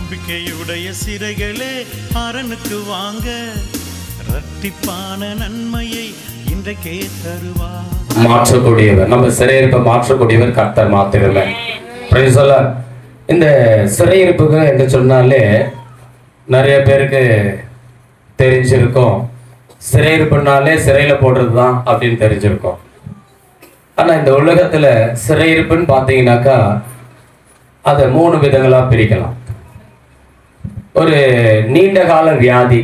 நம்பிக்கையுடைய சிறைகளே அரணுக்கு வாங்க, இரட்டிப்பான நன்மையை இன்றைக்கே தருவார். மாற்றக்கூடியவர், நம்ம சிறையிருப்பை மாற்றக்கூடியவர் கர்த்தர் மாத்திரமே. Price the Lord. இந்த சிறையிருப்புக்கு என்று சொன்னாலே நிறைய பேருக்கு தெரிஞ்சிருக்கும். சிறையிருப்புனாலே சிறையில் போடுறது தான் அப்படின்னு தெரிஞ்சிருக்கும். ஆனால் இந்த உலகத்தில் சிறையிருப்புன்னு பார்த்தீங்கன்னாக்கா அதை 3 விதங்களாக பிரிக்கலாம். ஒரு நீண்ட கால வியாதி,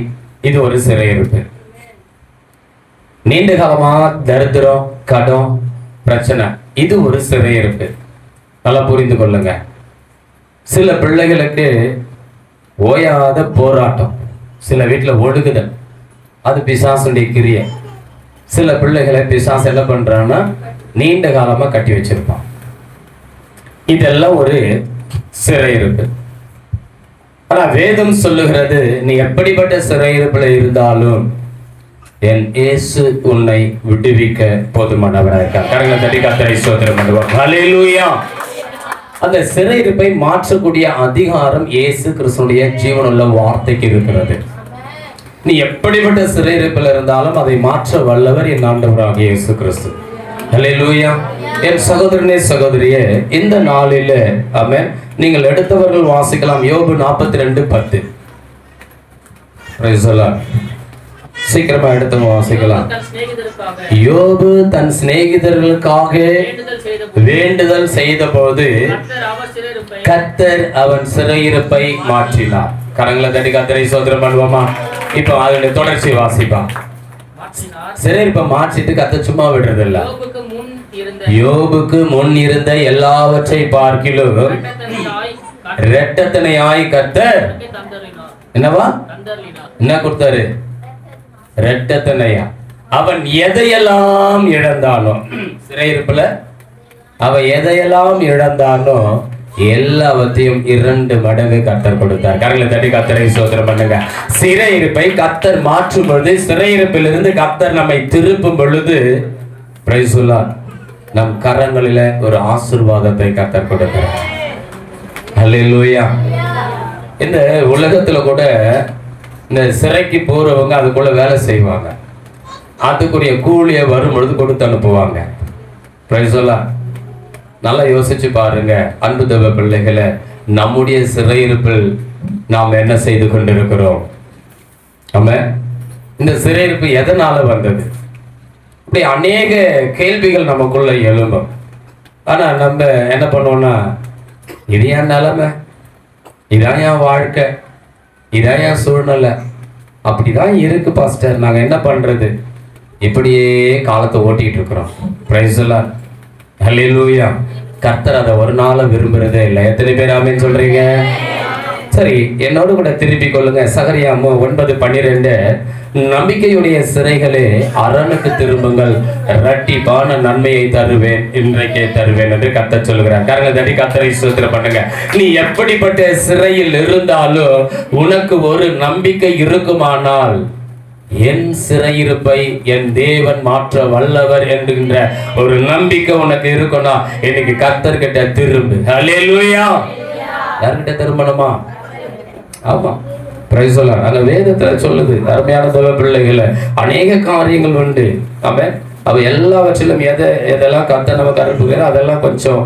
இது ஒரு சிறையிருப்பு. நீண்ட காலமாக தரித்திரம், கடன், பிரச்சனை, இது ஒரு சிறையிருப்பு. நல்லா புரிந்து கொள்ளுங்க. சில பிள்ளைகளுக்கு ஓயாத போராட்டம், சில வீட்டில் ஒழுகுதல், அது பிசாசுடைய கிரியை. சில பிள்ளைகளை பிசாசு என்ன பண்றான்னா நீண்ட காலமா கட்டி வச்சிருப்பான். இதெல்லாம் ஒரு சிறையிருப்பு. ஆனா வேதம் சொல்லுகிறது, நீ எப்படிப்பட்ட சிறையிருப்புல இருந்தாலும் என் இயேசு உன்னை விடுவிக்க போதுமானவராக இருக்கார். கரங்களை தட்டி கர்த்தரை ஸ்தோத்திரம் பண்ணுவோம். ஹல்லேலூயா. அந்த சிறையிருப்பை மாற்றக்கூடிய அதிகாரம் இயேசு கிறிஸ்துவினுடைய ஜீவனுள்ள வார்த்தைக்கு இருக்கிறது. நீ எப்படிப்பட்ட சிறையிருப்பில் இருந்தாலும் அதை மாற்ற வல்லவர் என் ஆண்டவராகிய இயேசு கிறிஸ்து. ஹல்லேலூயா. என் சகோதரனே சகோதரியே, இந்த நாளில் ஆமென், நீங்கள் எடுத்தவர்கள் வாசிக்கலாம். யோபு 42:10. Price the Lord. சீக்கிரமா எடுத்து வாசிக்கலாம். யோபு தன் சிநேகிதர்களுக்காக வேண்டுதல் செய்தபோது கர்த்தர் அவன் சிறையிருப்பை மாற்றினார். கரங்களை தட்டி கர்த்தரை ஸ்தோத்திரம் பண்ணுவோமா? இப்போ அதனுடைய தொடர்ச்சி வாசிப்பான். சிறையிருப்பை மாற்றிட்டு கர்த்தர் சும்மா விடுறது இல்ல. யோபுக்கு முன் இருந்த எல்லாவற்றை பார்க்கிலும் இரட்டத்தனையாய் கர்த்தர் என்னவா என்ன கொடுத்தாரு? இரட்டத்தனையா. அவன் எதையெல்லாம் இழந்தானோ, சிறையிருப்புல அவன் எதையெல்லாம் இழந்தானோ எல்லாவற்றையும் 2 மடங்கு கர்த்தர் கொடுத்தார். கரங்களை தட்டி கர்த்தரை ஸ்தோத்திரம் பண்ணுங்க. சிறையிருப்பை கர்த்தர் மாற்றும் பொழுது, சிறையிருப்பிலிருந்து கர்த்தர் நம்மை திருப்பும் பொழுது, பிரைஸ் தி லார்ட், நம் கரங்களில ஒரு ஆசீர்வாதத்தை கர்த்தர் கொடுக்கிறார். ஹல்லேலூயா. இந்த உலகத்துல கூட இந்த சிறைக்கு போறவங்க அதுக்குள்ள வேலை செய்வாங்க. அதுக்குரிய கூலியை வரும் பொழுது கொடுத்து அனுப்புவாங்க. Price the Lord. நல்லா யோசிச்சு பாருங்க அன்பு தேவ பிள்ளைகளை, நம்முடைய சிறையிருப்பில் நாம் என்ன செய்து கொண்டிருக்கிறோம்? ஆமென். இந்த சிறையிருப்பு எதனால வந்தது? இப்படி அநேக கேள்விகள் நமக்குள்ள எழும்பும். ஆனா நம்ம என்ன பண்ணுவோம்னா, இது என் நிலைமை, இதான் என் வாழ்க்கை, இதான் என் சூழ்நிலை, அப்படிதான் இருக்கு பாஸ்டர், நாங்க என்ன பண்றது, இப்படியே காலத்தை ஓட்டிட்டு இருக்கிறோம். Praise the Lord. ஹல்லேலூயா. கர்த்தர் அதை ஒரு நாளும் விரும்புறதே இல்லை. எத்தனை பேர் ஆமென் சொல்றீங்க? சரி, என்னோடு கூட திருப்பி கொள்ளுங்க. சகரியா 9:12. நம்பிக்கையுடைய சிறைகளே அரணுக்கு திரும்புங்கள், இரட்டிப்பான நன்மையை தருவேன், இன்றைக்கே தருவேன் என்று கர்த்தர் சொல்லுகிறார். கரங்களை தட்டி கர்த்தரை ஸ்தோத்திரம் பண்ணுங்க. நீ எப்படிப்பட்ட சிறையில் இருந்தாலும் உனக்கு ஒரு நம்பிக்கை இருக்குமானால், என் சிறையிருப்பை என் தேவன் மாற்ற வல்லவர் என்கின்ற ஒரு நம்பிக்கை உனக்கு இருக்குன்னா, இன்னைக்கு கர்த்தர் கிட்ட திரும்பு. ஹல்லேலூயா. யார்கிட்ட திரும்பணுமா? ஆமா, பிரைஸ் தி லார்ட். அந்த வேதத்துல சொல்லுது, அருமையான தேவ பிள்ளைகளை, அநேக காரியங்கள் உண்டு. ஆமென். அவ எல்லாவற்றிலும் எதெல்லாம் கர்த்தர் நமக்கு அனுப்புகிறார், அதெல்லாம் கொஞ்சம்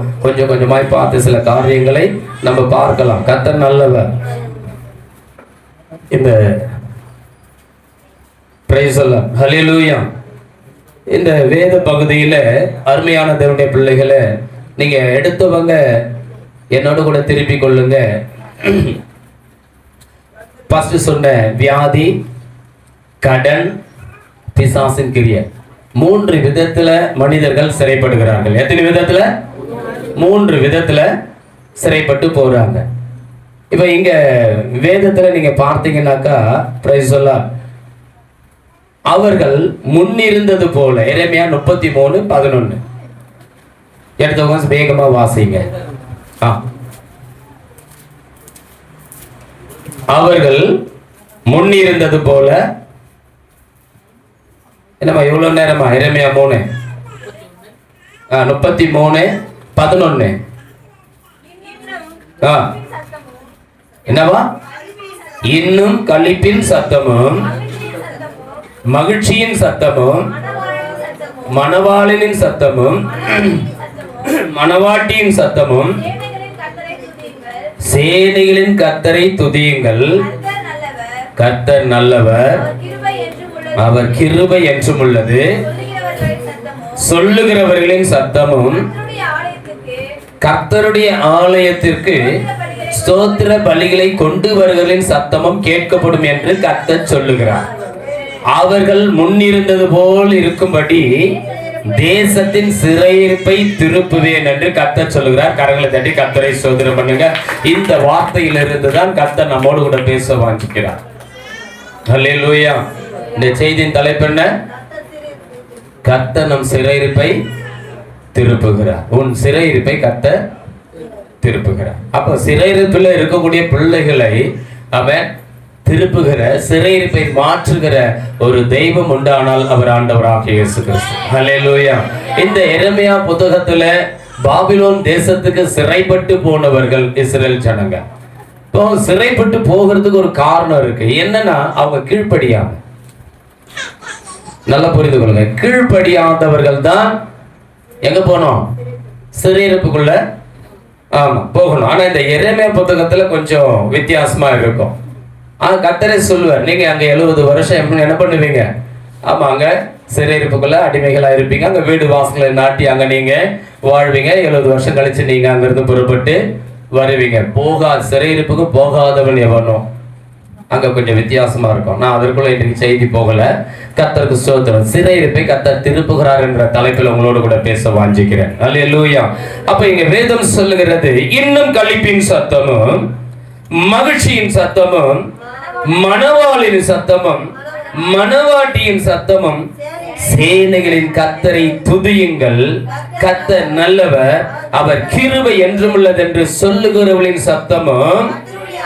கொஞ்சமாய் பார்த்து சில காரியங்களை நம்ம பார்க்கலாம். கர்த்தர் நல்லவர். இந்த பிரைஸ் தி லார்ட். ஹல்லேலூயா. இந்த வேத பகுதியில அருமையான தேவனுடைய பிள்ளைகளை, நீங்க எடுத்தவங்க என்னோட கூட திருப்பி கொள்ளுங்க. ஃபர்ஸ்ட் சொன்ன வியாதி, கடன், பிசாசின் கிரியை, 3 விதத்துல மனிதர்கள் சிறைப்படுகிறார்கள். எத்தனை விதத்துல? 3 விதத்துல சிறைப்பட்டு போறாங்க. இப்ப இங்க வேதத்துல நீங்க பார்த்தீங்கன்னாக்கா, பிரைஸ் தி லார்ட், அவர்கள் முன்னிருந்தது போல. எரேமியா 33:11. எடுத்தவங்க வேகமா வாசிங்க. அவர்கள் முன்னிருந்தது போல. என்னம்மா எவ்வளவு நேரமா? எரேமியா 33:11. என்னவா? இன்னும் களிப்பின் சத்தமும் மகிழ்ச்சியின் சத்தமும் மணவாளனின் சத்தமும் மணவாட்டியின் சத்தமும் சேனைகளின் கர்த்தரை துதியுங்கள். கர்த்தர் நல்லவர், அவர் கிருபை என்றும் உள்ளது. சொல்லுகிறவர்களின் சத்தமும் கர்த்தருடைய ஆலயத்திற்கு ஸ்தோத்திர பலிகளை கொண்டு வருகிறவர்களின் சத்தமும் கேட்கப்படும் என்று கர்த்தர் சொல்லுகிறார். அவர்கள் முன்னிருந்தது போல் இருக்கும்படி தேசத்தின் சிறையிருப்பை திருப்புவேன் என்று கர்த்தர் சொல்லுகிறார். கரங்களை தட்டி கர்த்தரை ஸ்தோத்திரம் பண்ணுங்க. இந்த வார்த்தையிலிருந்து தான் கர்த்தர் நம்மோடு கூட பேச வாஞ்சிக்கிறார். அல்லேலூயா. இந்த செய்தியின் தலைப்பு என்ன? கர்த்தர் நம் சிறையிருப்பை திருப்புகிறார். உன் சிறையிருப்பை கர்த்தர் திருப்புகிறார். அப்ப சிறையிருப்பில் இருக்கக்கூடிய பிள்ளைகளை அவன் திருப்புகிற, சிறையிருப்பை மாற்றுகிற ஒரு தெய்வம் உண்டானால் அவர் ஆண்டவராகிய இயேசு கிறிஸ்து. ஹல்லேலூயா. இந்த எரேமியா புத்தகத்துல பாபிலோன் தேசத்துக்கு சிறைப்பட்டு போனவர்கள் இஸ்ரேல் ஜனங்க. இப்போ சிறைப்பட்டு போகிறதுக்கு ஒரு காரணம் இருக்கு. என்னன்னா அவங்க கீழ்ப்படியாம, நல்லா புரிந்து கொள்ளுங்க, கீழ்ப்படியாதவர்கள் தான் எங்க போனோம்? சிறையிருப்புக்குள்ள ஆமா போகணும். ஆனா இந்த எரேமியா புத்தகத்துல கொஞ்சம் வித்தியாசமா இருக்கும். கர்த்தரே சொல்லுவார், நீங்க அங்க 70 வருஷம் என்ன பண்ணுவீங்க? ஆமா, அங்க சிறையிருப்புக்குள்ள அடிமைகளா இருப்பீங்க. அங்க வீடு வாசல்களை நாட்டி அங்க நீங்க வாழ்வீங்க. 70 வருஷம் கழிச்சு நீங்க அங்க இருந்து புறப்பட்டு வருவீங்க. சிறையிருப்புக்கு போகாதவன் எவனோ, அங்க கொஞ்சம் வித்தியாசமா இருக்கும். நான் அதற்குள்ள இன்றைக்கு செய்தி போகல. கர்த்தருக்கு ஸ்தோத்திரம். சிறையிருப்பை கர்த்தர் திருப்புகிறார் என்ற தலைப்பில் உங்களோடு கூட பேச வாஞ்சிக்கிறேன். அல்லேலூயா. அப்ப இங்க வேதம் சொல்லுகிறது, இன்னும் களிப்பின் சத்தமும் மகிழ்ச்சியின் சத்தமும் மணவாளின் சத்தமும் மணவாட்டியின் சத்தமும் சேனைகளின் கர்த்தரை துதியுங்கள். கர்த்தர் நல்லவர், அவர் கிருபை என்றும் உள்ளது என்று சொல்லுகிறவர்களின் சத்தமும்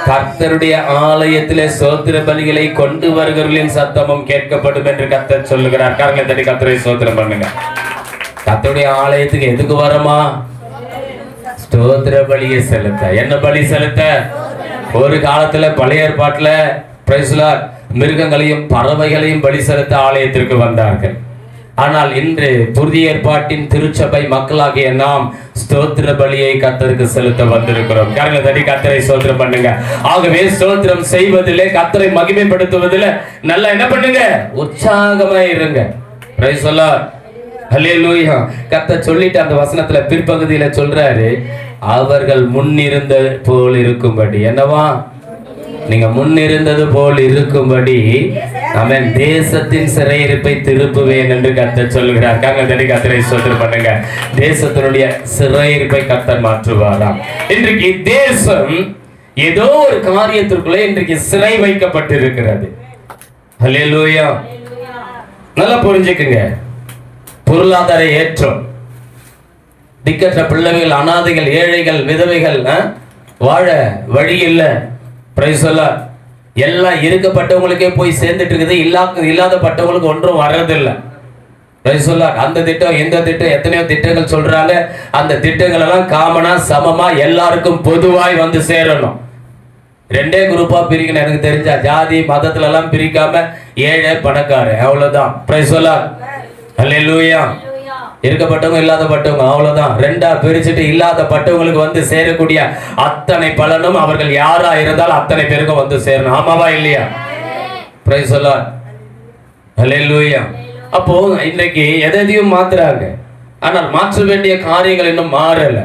கர்த்தருடைய ஆலயத்திலே ஸ்தோத்திர பலிகளை கொண்டு வருகிறவர்களின் சத்தமும் கேட்கப்படும் என்று கர்த்தர் சொல்லுகிறார். கரங்களை தட்டி கர்த்தரை ஸ்தோத்திரம் பண்ணுங்க. கர்த்தருடைய ஆலயத்துக்கு எதுக்கு வரமா? ஸ்தோத்திர பலியை செலுத்த. என்ன பலி செலுத்த? ஒரு காலத்துல பழைய ஏற்பாட்டுல மிருகங்களையும் பறவைகளையும் பலி செலுத்த ஆலயத்திற்கு வந்தார்கள். ஆனால் இன்று புதிய ஏற்பாட்டின் திருச்சபை மக்களாகிய நாம் ஸ்தோத்திர பலியை கர்த்தருக்கு செலுத்த வந்திருக்கிறோம். கரங்களை தட்டி கர்த்தரை ஸ்தோத்திரம் பண்ணுங்க. ஆகவே ஸ்தோத்திரம் செய்வதிலே, கர்த்தரை மகிமைப்படுத்துவதில் நல்லா என்ன பண்ணுங்க? உற்சாகமா இருங்க. Praise the Lord. ஹல்லேலூயா. கர்த்தர் சொல்லிட்டு அந்த வசனத்துல பிற்பகுதியில சொல்றாரு, அவர்கள் முன்னிருந்த போல் இருக்கும்படி. என்னவா? நீங்க முன்னிருந்தது போல் இருக்கும்படி அவன் தேசத்தின் சிறையிருப்பை திருப்புவேன் என்று கர்த்தர் சொல்லுகிறார். கர்த்தரை ஸ்தோத்திரம் பண்ணுங்க. தேசத்தினுடைய சிறையிருப்பை கர்த்தர் மாற்றுவாராம். இன்றைக்கு தேசம் ஏதோ ஒரு காரியத்திற்குள்ளே இன்றைக்கு சிறை வைக்கப்பட்டிருக்கிறது. ஹல்லேலூயா. நல்லா புரிஞ்சுக்குங்க. பொருளாதார ஏற்றம், திக்கற்ற பிள்ளைகள், அனாதைகள், ஏழைகள், விதவைகள் வாழ வழி இல்லை. Price the Lord. எல்லாம் இருக்கப்பட்டவங்களுக்கே போய் சேர்ந்துட்டு இருக்குது. இல்லாதப்பட்டவங்களுக்கு ஒன்றும் வர்றதில்லை. Price the Lord. அந்த திட்டம், இந்த திட்டம், எத்தனையோ திட்டங்கள் சொல்றாங்க. அந்த திட்டங்கள் எல்லாம் காமனா, சமமா எல்லாருக்கும் பொதுவாய் வந்து சேரணும். ரெண்டே குரூப்பா பிரிக்கணும். எனக்கு தெரிஞ்சா ஜாதி மதத்துல எல்லாம் பிரிக்காம ஏழை பணக்காரன், அவ்வளவுதான். Price the Lord. அல்லேலூயா. இருக்கப்பட்டவங்க இல்லாதப்பட்டவங்க, அவ்வளவுதான். ரெண்டா பிரிச்சுட்டு இல்லாதப்பட்டவங்களுக்கு வந்து சேரக்கூடிய அத்தனை பலனும் அவர்கள் யாரா இருந்தாலும் அத்தனை பேருக்கும் வந்து சேரணும். ஆமாவா இல்லையா? Praise the Lord. அல்லேலூயா. அப்போ இன்னைக்கு எதையும் மாத்துறாங்க, ஆனால் மாற்ற வேண்டிய காரியங்கள் இன்னும் மாறல.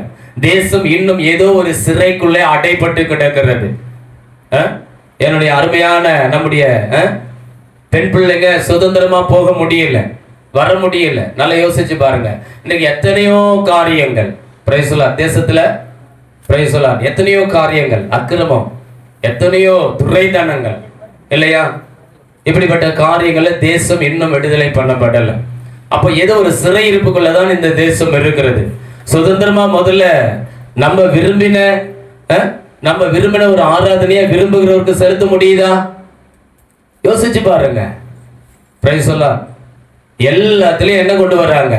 தேசம் இன்னும் ஏதோ ஒரு சிறைக்குள்ளே அடைப்பட்டு கிடக்கிறது. என்னுடைய அருமையான நம்முடைய பெண் பிள்ளைங்க சுதந்திரமா போக முடியல, வர முடியல. நல்லா யோசிச்சு பாருங்க. இன்னைக்கு எத்தனையோ காரியங்கள் பிரைஸ் தி லார்ட் தேசத்துல, பிரைஸ் தி லார்ட், எத்தனையோ காரியங்கள், அக்கிரமம், எத்தனையோ துரைத்தனங்கள் இல்லையா? இப்படிப்பட்ட காரியங்களை தேசம் இன்னும் விடுதலை பண்ணப்படல. அப்போ ஏதோ ஒரு சிறையிருப்புக்குள்ளதான் இந்த தேசம் இருக்கிறது. சுதந்திரமா முதல்ல நம்ம விரும்பின ஒரு ஆராதனையை விரும்புகிறவருக்கு செலுத்த முடியுதா? யோசிச்சு பாருங்க. Price the Lord. எல்லாத்திலையும் என்ன கொண்டு வர்றாங்க?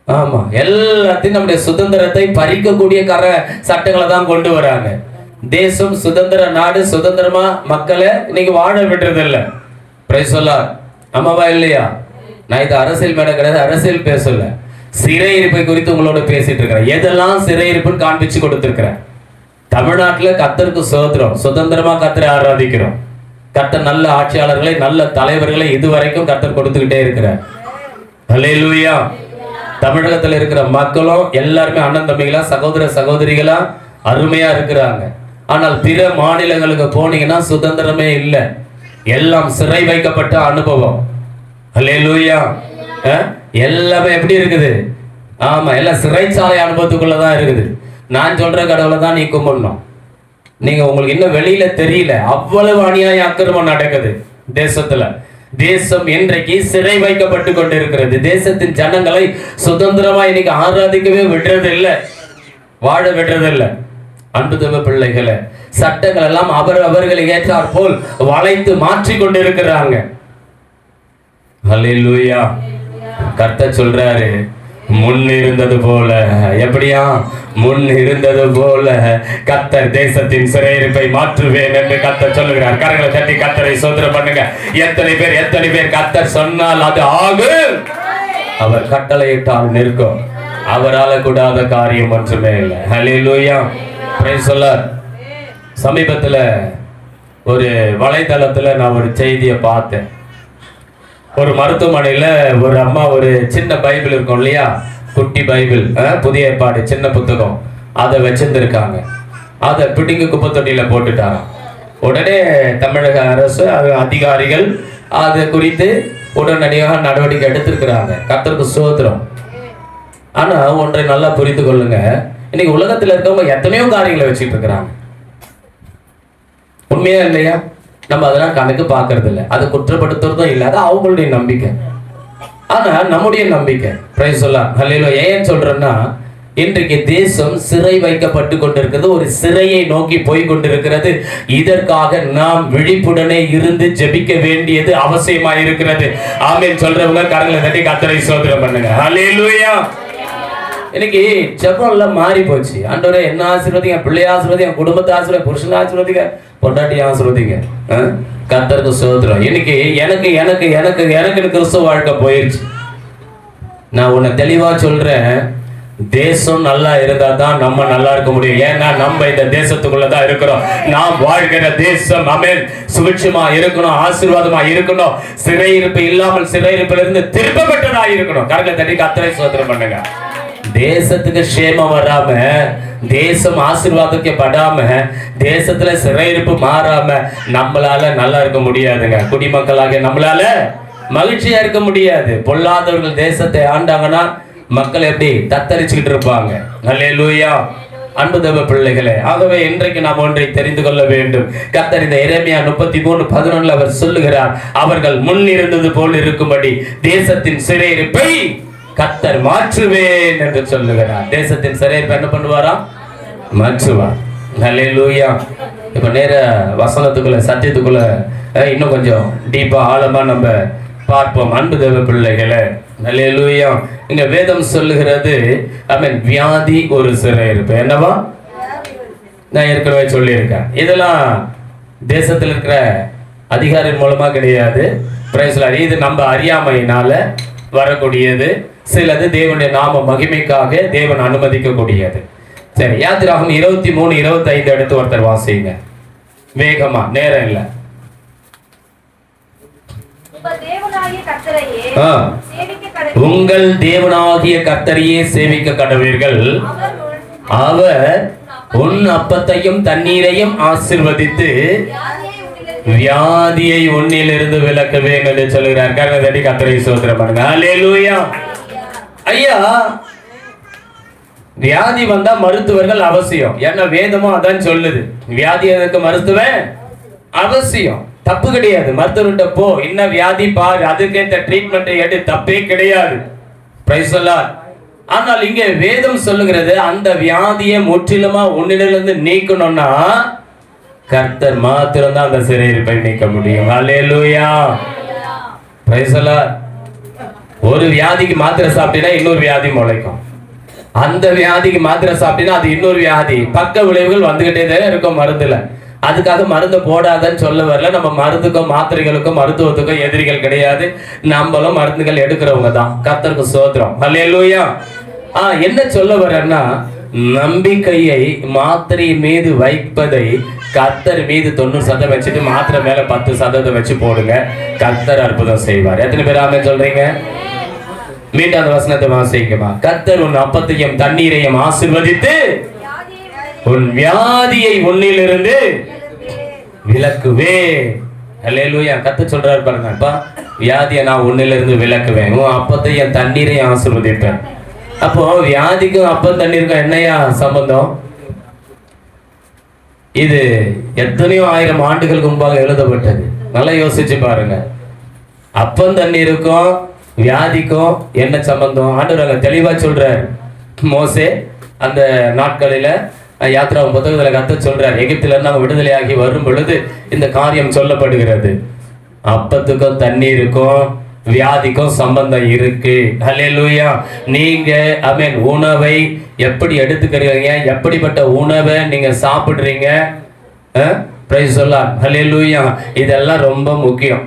ஆமா, எல்லாத்தையும் நம்முடைய சுதந்திரத்தை பறிக்கக்கூடிய சட்டங்களை தான் கொண்டு வராங்க. தேசம் சுதந்திர நாடு, சுதந்திரமா மக்களை இன்னைக்கு வாழ விடுறது இல்லை. பிரைஸ் சொல்லார். ஆமாவா இல்லையா? நான் இது அரசியல் மேடம் கிடையாது, அரசியல் பேசல, சிறையிருப்பை குறித்து உங்களோட பேசிட்டு இருக்கிறேன். எதெல்லாம் சிறையிருப்புன்னு காண்பிச்சு கொடுத்திருக்கிறேன். தமிழ்நாட்டுல கர்த்தருக்கு சோதரம், சுதந்திரமா கர்த்தரை ஆராதிக்கிறோம். கர்த்தர் நல்ல ஆட்சியாளர்களை, நல்ல தலைவர்களை இதுவரைக்கும் கர்த்தர் கொடுத்துக்கிட்டே இருக்கிறார். அல்லேலூயா. தமிழகத்துல இருக்கிற மக்களும் எல்லாருமே அண்ணன் தம்பிகளா, சகோதர சகோதரிகளா அருமையா இருக்கிறாங்க. ஆனால் பிற மாநிலங்களுக்கு போனீங்கன்னா சுதந்திரமே இல்லை, எல்லாம் சிறை வைக்கப்பட்ட அனுபவம். அல்லேலூயா. எல்லாமே எப்படி இருக்குது? ஆமா, எல்லாம் சிறைச்சாலை அனுபவத்துக்குள்ளதான் இருக்குது. நான் சொல்ற கடவுளை தான் நீ கும்பிடணும். நீங்க உங்களுக்கு இன்னும் வெளியில தெரியல, அவ்வளவு அநியாய அக்கிரமம் நடக்குது தேசத்துல. தேசம் இன்றைக்கு சிறை வைக்கப்பட்டு கொண்டிருக்கிறது. தேசத்தின் ஜனங்களை சுதந்திரமா இன்னைக்கு ஆராதிக்கவே விடுறது இல்லை, வாழ விடுறது இல்லை. அன்பு தேவ பிள்ளைகளை, சட்டங்கள் எல்லாம் அவர்களை ஏற்றாற் போல் வளைத்து மாற்றி கொண்டிருக்கிறாங்க. அல்லேலூயா. கர்த்தர் சொல்றாரு, முன் இருந்தது போல, எப்படியா? முன் இருந்தது போல கர்த்தர் தேசத்தின் சிறையிருப்பை மாற்றுவேன் என்று கர்த்தர் சொல்லுகிறார். கரங்களை தட்டி கர்த்தரை ஸ்தோத்திரம் பண்ணுங்க. எத்தனை பேர் கர்த்தர் சொன்னால் அது ஆகும், அவர் கட்டளையிட்டால் நிற்கும், அவரால் கூடாத காரியம் ஒன்றுமே இல்லை. ஹல்லேலூயா. பிரைஸ் சொல்லார். சமீபத்துல ஒரு வலைதளத்துல நான் ஒரு செய்தியை பார்த்தேன். ஒரு மருத்துவமனையில ஒரு அம்மா ஒரு சின்ன பைபிள் இருக்கும் இல்லையா, குட்டி பைபிள், புதிய ஏற்பாடு சின்ன புத்தகம், அதை வச்சிருந்திருக்காங்க. அதை பிடிங்க குப்பை தொட்டியில போட்டுட்டாராம். உடனே தமிழக அரசு அதிகாரிகள் அது குறித்து உடனடியாக நடவடிக்கை எடுத்திருக்கிறாங்க. கர்த்தருக்கு ஸ்தோத்திரம். ஆனா ஒன்றை நல்லா புரிந்து கொள்ளுங்க, இன்னைக்கு உலகத்துல இருக்கவங்க எத்தனையோ காரியங்களை வச்சுட்டு இருக்கிறாங்க. உண்மையா இல்லையா? நம்ம அதெல்லாம் கணக்கு பார்க்கறது இல்லை, அதை குற்றப்படுத்துறதும் இல்லை, அது அவங்களுடைய நம்பிக்கை. ஆனா நம்முடைய நம்பிக்கை, பிரைஸ் சொல்லலாம். ஹல்லேலூயா. ஏன் சொல்றேன்னா, இன்றைக்கு தேசம் சிறை வைக்கப்பட்டு கொண்டிருக்கிறது, ஒரு சிறையை நோக்கி போய் கொண்டிருக்கிறது. இதற்காக நாம் விழிப்புடனே இருந்து ஜெபிக்க வேண்டியது அவசியமா இருக்கிறது. ஆமென் சொல்றவங்க கரங்களை தட்டி கர்த்தரை ஸ்தோத்திரம் பண்ணுங்க. ஹல்லேலூயா. இன்னைக்கு ஜெபம்ல மாறி போச்சு. ஆண்டவரே என்ன ஆசீர்வதிங்க, பிள்ளைய ஆசீர்வதிங்க, குடும்பத்தை ஆசீர்வதிங்க, புருஷனை ஆசீர்வதிங்க, பொண்டாட்டி ஆசீர்வதிங்க. கர்த்தருக்கு ஸ்தோத்திரம். இன்னைக்கு எனக்கு எனக்கு எனக்கு எனக்கு கிறிஸ்துவ வாழ்க்கை போயிடுச்சு. நான் உன்னை தெளிவா சொல்றேன், தேசம் நல்லா இருந்தா தான் நம்ம நல்லா இருக்க முடியும். ஏன்னா நம்ம இந்த தேசத்துக்குள்ளதான் இருக்கிறோம். நாம் வாழ்கிற தேசம் ஆமென் சுபிட்சமா இருக்கணும், ஆசீர்வாதமா இருக்கணும், சிறையிருப்பு இல்லாமல் சிறையிருப்பிலிருந்து திருப்பப்பட்டதா இருக்கணும். கரங்களை தட்டி கர்த்தரை ஸ்தோத்திரம் பண்ணுங்க. தேசத்துக்கு சேமம் வராம, தேசம் ஆசீர்வாதிக்கப்படாம, தேசத்துல சிறையிருப்பு மாறாம நம்மளால நல்லா இருக்க முடியாதுங்க. குடிமக்களாக நம்மளால மகிழ்ச்சியா இருக்க முடியாது. பொல்லாதவர்கள் தேசத்தை ஆண்டாங்கன்னா மக்கள் எப்படி தத்தரிச்சுக்கிட்டு இருப்பாங்க. அல்லேலூயா. அன்பு தேவ பிள்ளைகளே, ஆகவே இன்றைக்கு நாம் ஒன்றை தெரிந்து கொள்ள வேண்டும். கர்த்தர் இந்த எரேமியா 33:11 அவர் சொல்லுகிறார், அவர்கள் முன் இருந்தது போல் இருக்கும்படி தேசத்தின் சிறையிருப்பை கர்த்தர் மாற்றுவேன் என்று சொல்லுகிறார். தேசத்தின் சிறையிருப்பை என்ன பண்ணுவாராம்? மாற்றுவார். ஹல்லேலூயா. இப்ப நேர வசனத்துக்குள்ள, சத்தியத்துக்குள்ள இன்னும் கொஞ்சம் டீப்பா ஆழமா நம்ம பார்ப்போம். அன்பு தேவ பிள்ளைகளே, ஹல்லேலூயா. இங்க வேதம் சொல்லுகிறது, ஆமென், வியாதி ஒரு சிறையிருப்பு. என்னவா? நான் ஏற்கனவே சொல்லியிருக்கேன். இதெல்லாம் தேசத்தில் இருக்கிற அதிகாரின் மூலமா கிடையாது. Praise Lord. இது நம்ம அறியாமையினால வரக்கூடியது. சிலது தேவனுடைய நாம மகிமைக்காக தேவன் அனுமதிக்கக்கூடியது. சரி, யாத்திராகமம் 23:25 எடுத்து ஒருத்தர் வாசிங்க வேகமா, நேரம் இல்ல. உங்கள் தேவனாகிய கர்த்தரையே சேவிக்க கடவீர்கள், அவர் உன் அப்பத்தையும் தண்ணீரையும் ஆசீர்வதித்து வியாதியை உன்னிலிருந்து விலக்குவேன் என்று சொல்கிறார். கர்த்தரை கர்த்தரை ஸ்தோத்திரம் பண்ணுங்க. ஹல்லேலூயா. ஐயா, வியாதி வந்தா மருத்துவர்கள் அவசியம். என்ன வேதமும் அதான் சொல்லுது. வியாதி எதற்கு மருத்துவம் அவசியம், தப்பு கிடையாது. மருத்துவர்கிட்ட போ, என்ன வியாதி பாரு, அதுக்கேற்ற ட்ரீட்மெண்ட் எடு, தப்பே கிடையாது. Price the Lord. ஆனால் இங்க வேதம் சொல்லுகிறது, அந்த வியாதியை முற்றிலுமா உன்னிலிருந்து நீக்கணும்னா கர்த்தர் மாத்திரம் தான் அந்த சிறையிருப்பை நீக்க முடியும். ஹல்லேலூயா. Praise the Lord. ஒரு வியாதிக்கு மாத்திரை சாப்பிட்டீங்கன்னா இன்னொரு வியாதி முளைக்கும். அந்த வியாதிக்கு மாத்திரை சாப்பிட்டீங்கன்னா அது இன்னொரு வியாதி, பக்க விளைவுகள் வந்துகிட்டே தான் இருக்கும் மருந்துல. அதுக்காக மருந்து போடாதன்னு சொல்ல வரல. நம்ம மருந்துக்கும் மாத்திரைகளுக்கும் மருத்துவத்துக்கும் எதிரிகள் கிடையாது. நம்மளும் மருந்துகள் எடுக்கிறவங்க தான். கர்த்தருக்கு ஸ்தோத்திரம். ஹல்லேலூயா. என்ன சொல்ல வரேன்னா, நம்பிக்கையை மாத்திரை மீது வைப்பதை கர்த்தர் மீது 90% வச்சுட்டு மாத்திரை மேல 10% வச்சு போடுங்க. கர்த்தர் அற்புதம் செய்வார். எத்தனை பேர் ஆமென் சொல்றீங்க? மீண்டும் அந்த வசனத்தை வாசிக்கமா. கர்த்தர் உன் அப்பத்தையும் தண்ணீரையும் ஆசீர்வதித்து உன் வியாதியை உன்னிலிருந்து விலக்குவே. ஹல்லேலூயா. கர்த்தர் சொல்றாரு பாருங்க, அப்பா வியாதியை நான் உன்னிலிருந்து விலக்குவேன், உன் அப்பத்தையும் தண்ணீரையும் ஆசீர்வதிப்பேன். அப்போ வியாதிக்கும் அப்பம் தண்ணீருக்கும் என்னையா சம்பந்தம்? இது எத்தனையோ 1000 ஆண்டுகளுக்கு முன்பாக எழுதப்பட்டது. நல்லா யோசிச்சு பாருங்க. அப்பம் தண்ணீருக்கும் வியாதிக்கும் என்ன சம்பந்தம்? ஆண்டவர் தெளிவா சொல்றார். மோசே அந்த நாட்களில யாத்ரா புத்தகத்துல கர்த்தர் சொல்றார், எகிப்தில இருந்து அவங்க விடுதலையாகி வரும் பொழுது இந்த காரியம் சொல்லப்படுகிறது. அப்பத்துக்கும் தண்ணீருக்கும் வியாதிக்கும் சம்பந்தம் இருக்கு. ஹல்லேலூயா. நீங்க ஆமென் உணவை எப்படி எடுத்துக்கிறீங்க, எப்படிப்பட்ட உணவை நீங்க சாப்பிடுறீங்க, பிரைஸ் சொல்லாம். ஹல்லேலூயா. இதெல்லாம் ரொம்ப முக்கியம்.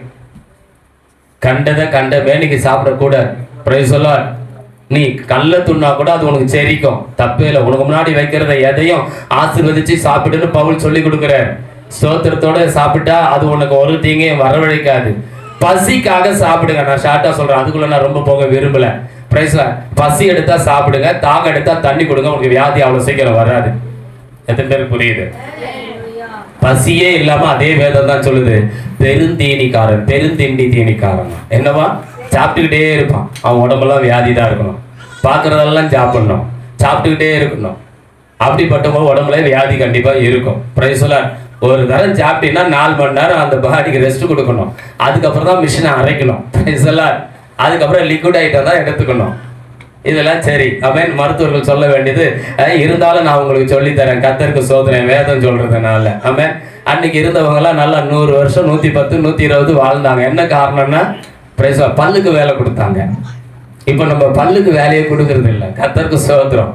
கண்டதை கண்டவே நீங்க சாப்பிடக்கூடாது. பிரைஸ் சொல்லாம். நீ கல்ல துண்ணா கூட அது உனக்கு செரிக்கும், தப்பே இல்லை. உனக்கு முன்னாடி வைக்கிறத எதையும் ஆசீர்வதிச்சு சாப்பிட்டுன்னு பவுல் சொல்லி கொடுக்குற. ஸ்தோத்திரத்தோட சாப்பிட்டா அது உனக்கு ஒரு தீங்கையும் வரவழைக்காது. பசிக்காக சாப்பிடுங்க. நான் ஷார்ட்டா சொல்றேன், அதுக்குள்ள நான் ரொம்ப போக விரும்பல. பிரைஸ்ல பசி எடுத்தா சாப்பிடுங்க, தாகம் எடுத்தா தண்ணி கொடுங்க. உங்களுக்கு வியாதி அவ்வளவு சீக்கிரம் வராது. எத்தனை பேருக்கு புரியுது? பசியே இல்லாம அதே வேதம் தான் சொல்லுது, பெருந்தீனிக்காரன் பெருந்திண்டி தீனிக்காரன் என்னவா சாப்பிட்டுக்கிட்டே இருப்பான். அவன் உடம்பெல்லாம் வியாதி தான் இருக்கணும், பார்க்கறதெல்லாம் சாப்பிடணும், சாப்பிட்டுக்கிட்டே இருக்கணும். அப்படிப்பட்டவங்க உடம்புல வியாதி கண்டிப்பா இருக்கும். பிரைஸ்ல ஒரு தரம் சாப்பிட்டீங்கன்னா 4 மணி நேரம் அந்த பாடிக்கு ரெஸ்ட் கொடுக்கணும். அதுக்கப்புறம் தான் மிஷினை அரைக்கணும். அதுக்கப்புறம் லிக்விட் ஐட்டம் தான் எடுத்துக்கணும். இதெல்லாம் சரி அவன் மருத்துவர்கள் சொல்ல வேண்டியது. இருந்தாலும் நான் உங்களுக்கு சொல்லித்தரேன், கர்த்தருக்கு சோதனை வேதம் சொல்றதுனால. அவன் அன்னைக்கு இருந்தவங்கலாம் நல்லா 100 வருஷம் 110 120 வாழ்ந்தாங்க. என்ன காரணம்னா பல்லுக்கு வேலை கொடுத்தாங்க. இப்ப நம்ம பல்லுக்கு வேலையை கொடுக்கறது இல்லை. கர்த்தருக்கு சோதரம்.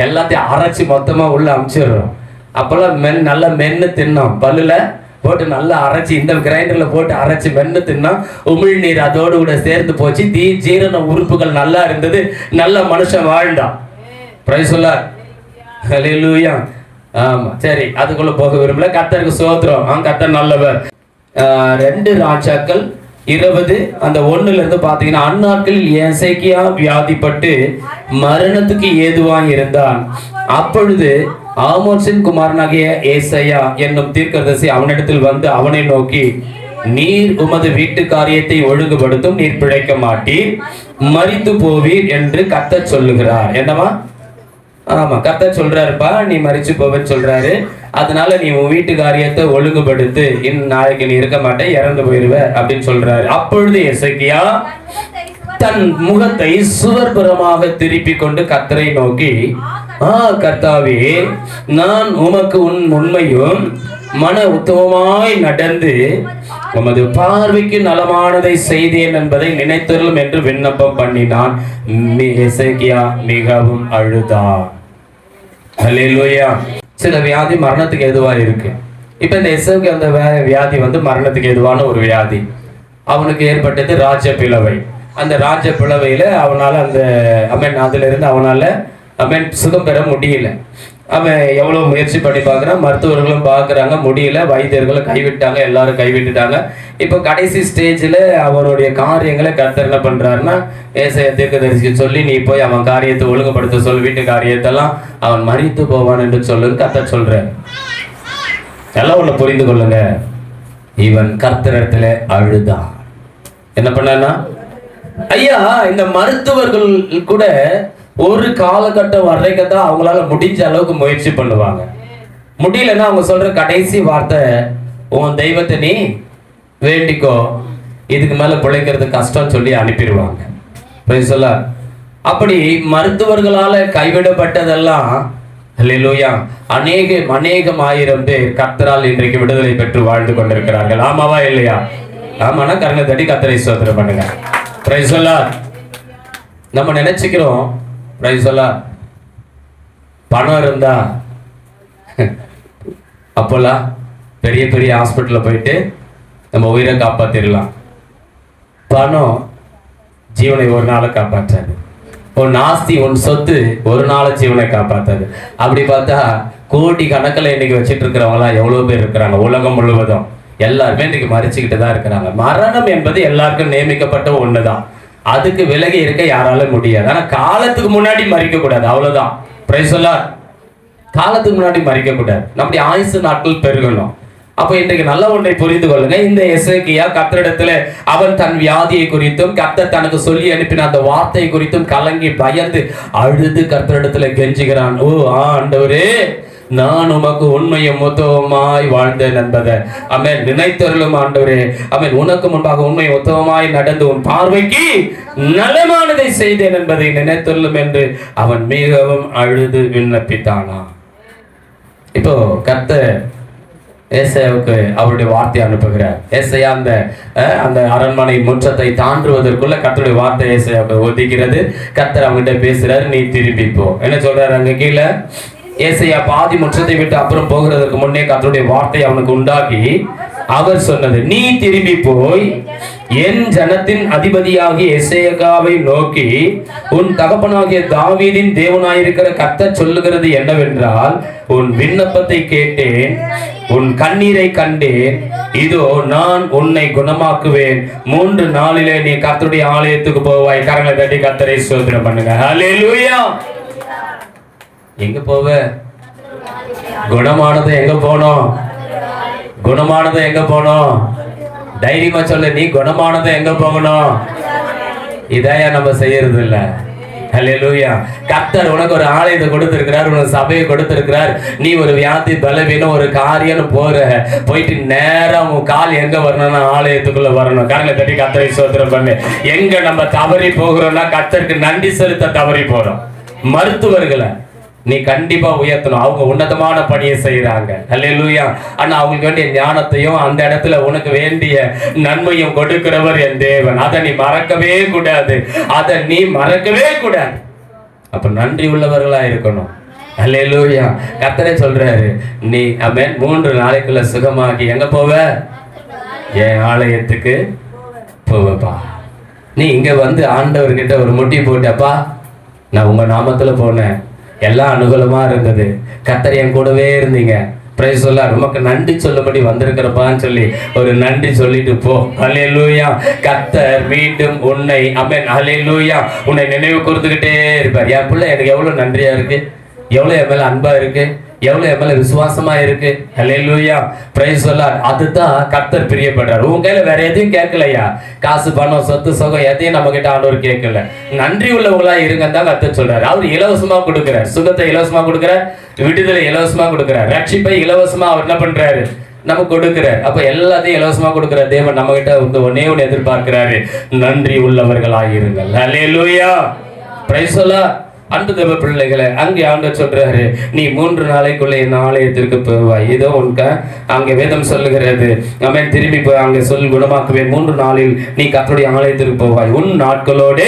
எல்லாத்தையும் அரைச்சி மொத்தமா உள்ள அமுச்சிடுறோம். அப்போல்லாம் நல்லா மென்னு தின்னோம். பல்லுல போட்டு நல்லா அரைச்சி இந்த கிரைண்டர்ல போட்டு அரைச்சி மென்னு தின்னோம். உமிழ்நீர் அதோடு கூட சேர்ந்து போச்சு. ஜீரண உறுப்புகள் நல்லா இருந்தது. நல்ல மனுஷன் வாழ்ந்தான். பிரைஸ் சொல்லார். ஹல்லேலூயா. ஆமா சரி, அதுக்குள்ள போக விரும்பல. கர்த்தருக்கு சோத்திரம். கர்த்தர் நல்லவர். 2 ராஜாக்கள் 20 அந்த 1ல இருந்து பாத்தீங்கன்னா, அந்நாட்களில் எசேக்கியா வியாதிப்பட்டு மரணத்துக்கு ஏதுவாய் இருந்தான். அப்பொழுது ஆமோத்சின் குமாரனாகிய ஏசாயா என்னும் தீர்க்கதரிசி அவனிடத்தில் வந்து அவனை நோக்கி, நீர் உமது வீட்டு காரியத்தை ஒழுங்குபடுத்தும், நீர் பிழைக்க மாட்டீர், மரித்து போவீர் என்று கர்த்தர் சொல்லுகிறார். என்னவா? ஆமா, கர்த்தர் சொல்றாருப்பா, நீ மரிச்சு போவேன்னு சொல்றாரு. அதனால நீ உன் வீட்டு காரியத்தை ஒழுங்குபடுத்து, நாளைக்கு நீ இருக்க மாட்டே, இறந்து போயிருவ அப்படின்னு சொல்றாரு. அப்பொழுது எசேக்கியா தன் முகத்தை சுவர்புறமாக திருப்பி கொண்டு கர்த்தரை நோக்கி, கர்த்தாவே, நான் உமக்கு உண்மையும் மன உத்தமமாய் நடந்து உமது பார்வைக்கு நலமானதை செய்தேன் என்பதை நினைத்தருளும் என்று விண்ணப்பம் பண்ணினான். எசேக்கியா மிகவும் அழுதான். ஹல்லேலூயா. சில வியாதி மரணத்துக்கு எதுவா இருக்கு. இப்ப இந்த எசேக்கியா அந்த வியாதி வந்து மரணத்துக்கு எதுவான ஒரு வியாதி. அவனுக்கு ஏற்பட்டது ராஜ பிளவை. அந்த ராஜ பிளவையில அவனால அதுல இருந்து அவனால சுகம் பெற முடியல. அவன் எவ்வளவு முயற்சி பண்ணி பார்க்குறான், மருத்துவர்களும் பார்க்குறாங்க, முடியல, வைத்தியர்களும் கைவிட்டாங்க, எல்லாரும் கைவிட்டுட்டாங்க. இப்போ கடைசி ஸ்டேஜில் அவனுடைய காரியங்களை கர்த்தர் என்ன பண்ணுறாருன்னா, ஏசாயா தீர்க்கதரிசிக்கு சொல்லி, நீ போய் அவன் காரியத்தை ஒழுங்குபடுத்த சொல், வீட்டு காரியத்தெல்லாம் அவன் மரித்து போவான் என்று சொல்லுன்னு கர்த்தர் சொல்றார். எல்லாம் ஒன்று புரிந்து கொள்ளுங்க, இவன் கர்த்தரிடத்துல அழுதான். என்ன பண்ணான்னா, ஐயா இந்த மருத்துவர்கள் கூட ஒரு காலகட்டம் வரைக்கும் தான் அவங்களால முடிஞ்ச அளவுக்கு முயற்சி பண்ணுவாங்க. முடியலன்னா அவங்க சொல்ற கடைசி வார்த்தை, உன் தெய்வத்தை நீ வேண்டிக்கோ, இதுக்கு மேல பிழைக்கிறது கஷ்டம் சொல்லி அனுப்பிடுவாங்க. சொல்ல அப்படி மருத்துவர்களால கைவிடப்பட்டதெல்லாம் ஹல்லேலூயா அநேகம் ஆயிரம் பேர் கர்த்தரால் இன்றைக்கு விடுதலை பெற்று வாழ்ந்து கொண்டிருக்கிறார்கள். ஆமாவா இல்லையா? ஆமானா கரங்களை தட்டி கர்த்தரை ஸ்தோத்திரம் பண்ணுங்க. பிரைஸ் சொல்லார். நம்ம நினைச்சுக்கிறோம் பிரைஸ் சொல்லார் பணம் இருந்தா அப்போல்லாம் பெரிய பெரிய ஹாஸ்பிட்டலில் போயிட்டு நம்ம உயிரை காப்பாற்றிடலாம். பணம் ஜீவனை ஒரு நாளை காப்பாற்றாது. உன் ஆஸ்தி, உன் சொத்து ஒரு நாளை ஜீவனை காப்பாற்றாது. அப்படி பார்த்தா கோடி கணக்கில் இன்னைக்கு வச்சுட்டு இருக்கிறவங்களாம் எவ்வளோ பேர் இருக்கிறாங்க உலகம் முழுவதும். எல்லாருமே இன்னைக்கு மறிச்சுக்கிட்டு தான் இருக்கிறாங்க. மரணம் என்பது எல்லாருக்கும் நியமிக்கப்பட்ட ஒன்று தான். அதுக்கு விலகி இருக்க யாராலும் முடியாது. ஆனால் காலத்துக்கு முன்னாடி மறிக்க கூடாது, அவ்வளோதான். பிரைஸ் எல்லாம் காலத்துக்கு முன்னாடி மறிக்க கூடாது. நம்முடைய ஆயுசு நாட்கள் பெருகணும். அப்போ இன்றைக்கு நல்ல ஒன்றை புரிந்து கொள்ளுங்க. இந்த எசேக்கியா கர்த்தரிடத்துல அவன் தன் வியாதியை குறித்தும் கர்த்தர் தனக்கு சொல்லி அனுப்பின அந்த வார்த்தை குறித்தும் கலங்கி பயந்து அழுது கர்த்தரிடத்துல கெஞ்சுகிறான். ஓ ஆண்டவரே, நான் உமக்கு உண்மையும் உத்தவமாய் வாழ்ந்தேன் என்பதை அவன் நினைத்தருளும் ஆண்டவரே. அவன் உனக்கு முன்பாக உண்மை உத்தவமாய் நடந்து உன் பார்வைக்கு நலமானதை செய்தேன் என்பதை நினைத்தருளும் என்று அவன் மிகவும் அழுது விண்ணப்பித்தானா. இப்போ கர்த்தர் ஏசாயாவுக்கு அவருடைய வார்த்தை அனுப்புகிறார். ஏசாயா அந்த அரண்மனை முற்றத்தை தாண்டுவதற்குள்ள கர்த்தருடைய வார்த்தை ஏசாயாவுக்கு ஒதுக்கிறது. கர்த்தர் அவங்ககிட்ட பேசுறாரு, நீ திரும்பி போ. என்ன சொல்றாரு அங்க கீழே? ஏசாயா பாதி முற்றத்தை விட்டு அப்புறம் போகிறதுக்கு முன்னே கர்த்தருடைய வார்த்தை அவனுக்கு உண்டாகி அவர் சொன்னது, நீ திரும்பி போய் என் ஜனத்தின் அதிபதியாகிய எசேக்கியாவை நோக்கி, உன் தகப்பனாகிய தாவீதின் தேவனாயிருக்கிற கர்த்தர் சொல்லுகிறது என்னவென்றால், உன் விண்ணப்பத்தை கேட்டேன், உன் கண்ணீரை கண்டேன், இதோ நான் உன்னை குணமாக்குவேன், 3 நாளிலே நீ கர்த்தருடைய ஆலயத்துக்கு போவாய். கரங்களை தட்டி கர்த்தரை ஸ்தோத்திரம் பண்ணுங்க. ஹல்லேலூயா. எங்க போவ? குணமானது எங்க போனோம்? குணமானது எங்க போனோம்? தைரியமா சொல்ல, நீ குணமானது எங்க போகணும்? இதையா நம்ம செய்யறது இல்ல. ஹல்லேலூயா. கர்த்தர் உனக்கு ஒரு ஆலயத்தை கொடுத்திருக்கிறார், உனக்கு சபையை கொடுத்திருக்கிறார். நீ ஒரு வியாதி பலவீனம் ஒரு காரியம் போயிட்டு நேரம் உன் கால் எங்க வரணும்னா ஆலயத்துக்குள்ள வரணும். கரங்களை தட்டி கர்த்தரை ஸ்தோத்திரம் பண்ணு. எங்க நம்ம தவறி போகிறோம்னா கர்த்தருக்கு நன்றி செலுத்த தவறி போறோம். மருத்துவர்களை நீ கண்டிப்பா உயர்த்தணும். அவங்க உன்னதமான பணியை செய்யறாங்க. ஹல்லேலூயா. ஆனா அவங்களுக்கு வேண்டிய ஞானத்தையும் அந்த இடத்துல உனக்கு வேண்டிய நன்மையும் கொடுக்கிறவர் என் தேவன். அதை நீ மறக்கவே கூடாது. அதை நீ மறக்கவே கூடாது. அப்ப நன்றி உள்ளவர்களா இருக்கணும். ஹல்லேலூயா. கர்த்தரே சொல்றாரு, நீ அவன் 3 நாளைக்குள்ள சுகமாகி எங்க போவ? என் ஆலயத்துக்கு போவப்பா. நீ இங்க வந்து ஆண்டவர்கிட்ட ஒரு முட்டி போட்டப்பா, நான் உங்க நாமத்துல போனேன், எல்லாம் அனுகூலமா இருந்தது, கர்த்தர் என் கூடவே இருந்தீங்க, பிரைஸ் சொல்ல நமக்கு நன்றி சொல்லும்படி வந்திருக்கிறப்பான்னு சொல்லி ஒரு நன்றி சொல்லிட்டு போ. ஹல்லேலூயா. கர்த்தர் மீண்டும் உன்னை ஆமென் ஹல்லேலூயா உன்னை நினைவு கூர்ந்துகிட்டே இருப்பார். என் பிள்ளை எனக்கு எவ்வளவு நன்றியா இருக்கு, எவ்வளவு என் மேல அன்பா இருக்கு, எவ்வளவு என் மேல விசுவாசமா இருக்கு. ஹல்லேலூயா. பிரைஸ் சொல்ல அதுதான் கர்த்தர் பிரியப்படுறார். உன் கையில வேற எதையும் கேட்கலையா? காசு பணம் சொத்து சுகம் எதையும் நம்ம கிட்ட ஆண்டவர் கேட்கல. நன்றி உள்ளவங்களா இருங்க தான் கர்த்தர் சொல்றாரு. அவர் இலவசமா கொடுக்கிறார். சுகத்தை இலவசமா கொடுக்கிறார், விடுதலை இலவசமா கொடுக்கிறார், ரட்சிப்பை இலவசமா அவர் என்ன பண்றாரு? நம்ம கொடுக்கிறார். அப்ப எல்லாத்தையும் இலவசமா கொடுக்கிற தேவன் நம்ம கிட்ட வந்து ஒன்னே ஒன்று எதிர்பார்க்கிறாரு, நன்றி உள்ளவர்களாக இருங்கள். ஹல்லேலூயா. பிரைஸ் சொல்ல அன்பு தேவ பிள்ளைகளை, அங்கே ஆண்டவர் சொல்றாரு, நீ 3 நாளைக்குள்ள என் ஆலயத்திற்கு போவாய். இதோ உனக்கு அங்கே வேதம் சொல்லுகிறது, அவன் திரும்பி போய் அங்கே சொல் குணமாக்குவேன், 3 நாளில் நீ கர்த்தருடைய ஆலயத்திற்கு போவாய், உன் நாட்களோடு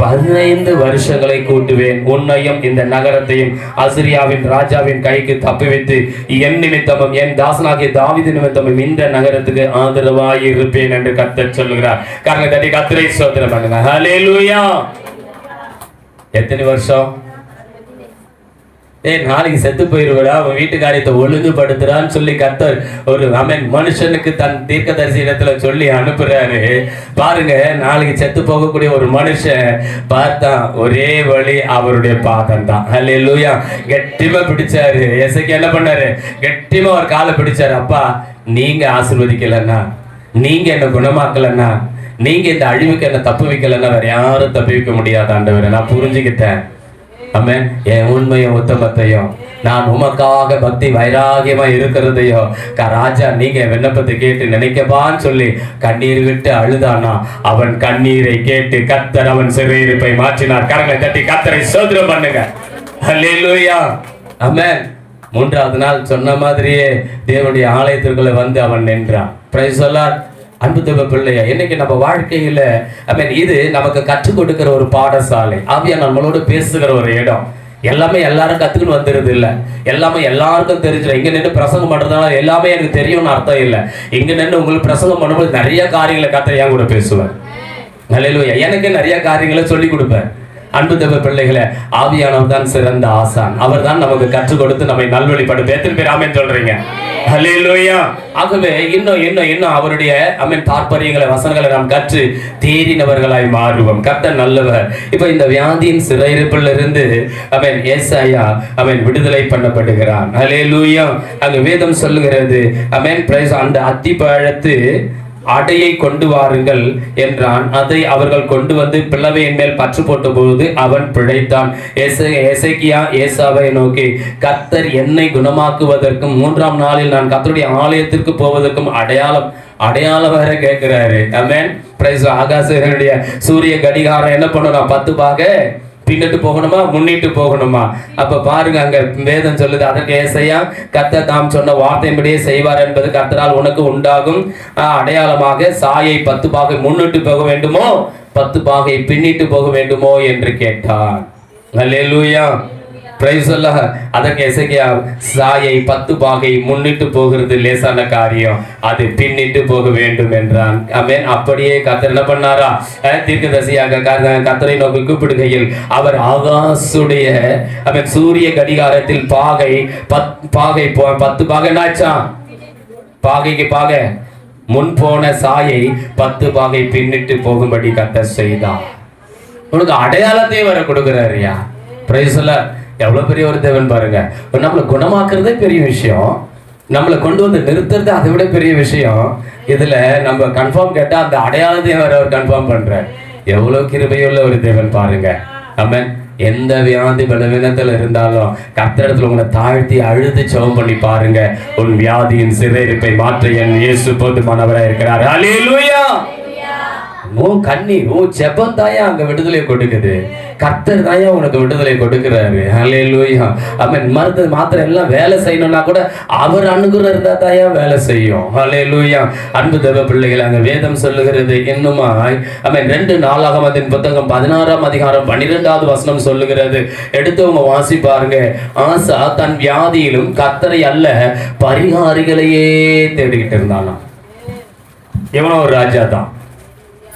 15 வருஷங்களை கூட்டுவேன், உன்னையும் இந்த நகரத்தையும் அசிரியாவின் ராஜாவின் கைக்கு தப்புவித்து என் நிமித்தமும் என் தாசனாகிய தாவீது நிமித்தமும் இந்த நகரத்துக்கு ஆதரவாய் இருப்பேன் என்று கர்த்தர் சொல்லுகிறார். கரங்களை தட்டி கர்த்தரை ஸ்தோத்திரம் பண்ணுங்க. ஹல்லேலூயா. எத்தனை வருஷம்? நாளைக்கு செத்து போயிருவா, அவன் வீட்டு காரியத்தை ஒழுங்குபடுத்துறான்னு சொல்லி கர்த்தர் ஒரு மனுஷனுக்கு தன் தீர்க்கதரிசி இடத்துல சொல்லி அனுப்புறாரு. பாருங்க, நாளைக்கு செத்து போகக்கூடிய ஒரு மனுஷன் பார்த்தா ஒரே வழி அவருடைய பாதம் தான். ஹல்லேலூயா. கெட்டிமா பிடிச்சாரு. எசேக்கியா என்ன பண்ணாரு? கெட்டிமா ஒரு காலை பிடிச்சாரு. அப்பா, நீங்க ஆசீர்வதிக்கலன்னா, நீங்க என்ன குணமாக்கலன்னா, நீங்க இந்த அழிவுக்கு என்ன தப்பு வைக்கலன்னா வேற யாரும் தப்பி வைக்க முடியாது ஆண்டவரே. நான் புரிஞ்சுக்கிட்டேன். ஆமென். என் உண்மையும் உத்தமத்தையும் நான் உமக்காக பக்தி வைராகியமா இருக்கிறதையோ ராஜா நீங்க விண்ணப்பத்தை கேட்டு நினைக்கப்பான்னு சொல்லி கண்ணீர் விட்டு அழுதானா, அவன் கண்ணீரை கேட்டு கர்த்தர் அவன் சிறையிருப்பை மாற்றினார். கரங்களை தட்டி கர்த்தரை ஸ்தோத்திரம் பண்ணுங்க. ஹல்லேலூயா. ஆமென். 3வது நாள் சொன்ன மாதிரியே தேவனுடைய ஆலயத்திற்குள்ள வந்து அவன் நின்றான். பிரைஸ் சொல்லார். அன்பு தேவ பிள்ளையா, இன்னைக்கு நம்ம வாழ்க்கையில இது நமக்கு கற்றுக் கொடுக்கிற ஒரு பாடசாலை, ஆவியா நம்மளோடு பேசுகிற ஒரு இடம். எல்லாமே எல்லாரும் கத்துக்கிட்டு வந்துருது இல்ல, எல்லாமே எல்லாருக்கும் தெரிஞ்சிடும். இங்க நின்று பிரசங்கம் பண்றதுனால எல்லாமே எனக்கு தெரியும்னு அர்த்தம் இல்லை. இங்க நின்று உங்களுக்கு பிரசங்கம் பண்ணும்போது நிறைய காரியங்களை கர்த்தர் என் கூட பேசுவேன். ஹல்லேலூயா. எனக்கு நிறைய காரியங்களை சொல்லி கொடுப்பேன். அன்பு தேவ பிள்ளைகளை, ஆவியானவர் தான் சிறந்த ஆசான். அவர் தான் நமக்கு கற்றுக் கொடுத்து நம்மை நல்வழிப்படுத்த. எத்தனை பேர் ஆமென் சொல்றீங்க? ஹல்லேலூயா. ஆகவே இன்னும் அவருடைய தாற்பயங்களை வசனங்களை நாம் கற்று தேறினவர்களாய் மாறுவோம். கர்த்தர் நல்லவர். இப்ப இந்த வியாதியின் சிறையிருப்பில் இருந்து ஏசாயா விடுதலை பண்ணப்படுகிறான். ஹல்லேலூயா. அங்க வேதம் சொல்லுகிறது அந்த அத்திப்பழத்து அடையை கொண்டு வாருங்கள் என்றான். அதை அவர்கள் கொண்டு வந்து பிளவையின் மேல் பற்று போட்ட பொழுது அவன் பிழைத்தான். எசேக்கியா ஏசாவை நோக்கி, கர்த்தர் என்னை குணமாக்குவதற்கும் 3ஆம் நாளில் நான் கர்த்தருடைய ஆலயத்திற்கு போவதற்கும் அடையாளம் வேற கேட்கிறாரு. ஆமென். பிரைஸ். ஆகாசனுடைய சூரிய கடிகாரம் என்ன பண்ணணும்? 10 பாக பின்னிட்டு போகணுமா, முன்னிட்டு போகணுமா? அப்ப பாருங்க, அங்க வேதம் சொல்லுது, அதற்கு ஏசாயா, கர்த்தர் தாம் சொன்ன வார்த்தையின்படியே செய்வார் என்பது கர்த்தரால் உனக்கு உண்டாகும் அடையாளமாக சாயை 10 பாகை முன்னிட்டு போக வேண்டுமோ 10 பாகை பின்னிட்டு போக வேண்டுமோ என்று கேட்டான். அல்லேலூயா. பிரைஸ் அல்லாஹ். அதற்கு எசேக்கியா, சாயை 10 பாகை முன்னிட்டு போகிறது லேசான காரியம், அது பின்னிட்டு போக வேண்டும் என்றான். ஆமென். அப்படியே கர்த்தர் என்ன பண்ணாரா? தீர்க்கதரிசியாக கர்த்தரை நோக்கி கூப்பிடுகையில் அவர் ஆகாசுடைய சூரிய கடிகாரத்தில் 10 பாகை என்னாச்சான்? பாகைக்கு பாகை முன் போன சாயை 10 பாகை பின்னிட்டு போகும்படி கர்த்தர் செய்தார். உனக்கு அடையாளத்தை வர கொடுக்கிறாரியா. பிரைஸ் அல்லாஹ். எவ்வளவு பெரிய ஒரு தேவன் பாருங்க. நம்மளை குணமாக்குறதே பெரிய விஷயம், நம்மளை கொண்டு வந்து நிறுத்துறது அதை விட பெரிய விஷயம். இதுல நம்ம கன்ஃபார்ம் கேட்டா அந்த அடையாளத்தையும் வேற அவர் கன்ஃபார்ம் பண்றார். எவ்வளவு கிருபையுள்ள ஒரு தேவன் பாருங்க. நம்ம எந்த வியாதி பலவீனத்துல இருந்தாலும் கர்த்தரிடத்துல உங்களை தாழ்த்தி அழுது ஜெபம் பண்ணி பாருங்க. உன் வியாதியின் சிறையிருப்பை மாற்ற என் இயேசு போதுமானவராக இருக்கிறார். அல்லேலூயா. உன் கண்ணீர், உன் ஜெபம் தாயா அங்க விடுதலை கொடுக்குது. கர்த்தர் தாயா உனக்கு விடுதலை கொடுக்கிறாரு. ஹல்லேலூயா. மருந்து மாத்திரை எல்லாம் வேலை செய்யணும்னா கூட அவர் அனுகிரகம் இருந்தா தாயா வேலை செய்யும். ஹல்லேலூயா. அன்பு தேவ பிள்ளைகள், அங்க வேதம் சொல்லுகிறது இன்னுமாய் 2 நாளாகமத்தின் புத்தகம் 16ஆம் அதிகாரம் 12வது வசனம் சொல்லுகிறது. எடுத்தவங்க வாசி பாருங்க. ஆசா தன் வியாதியிலும் கர்த்தரை அல்ல பரிகாரிகளையே தேடிக்கிட்டு இருந்தானா. எவனோ ஒரு ராஜா தான்,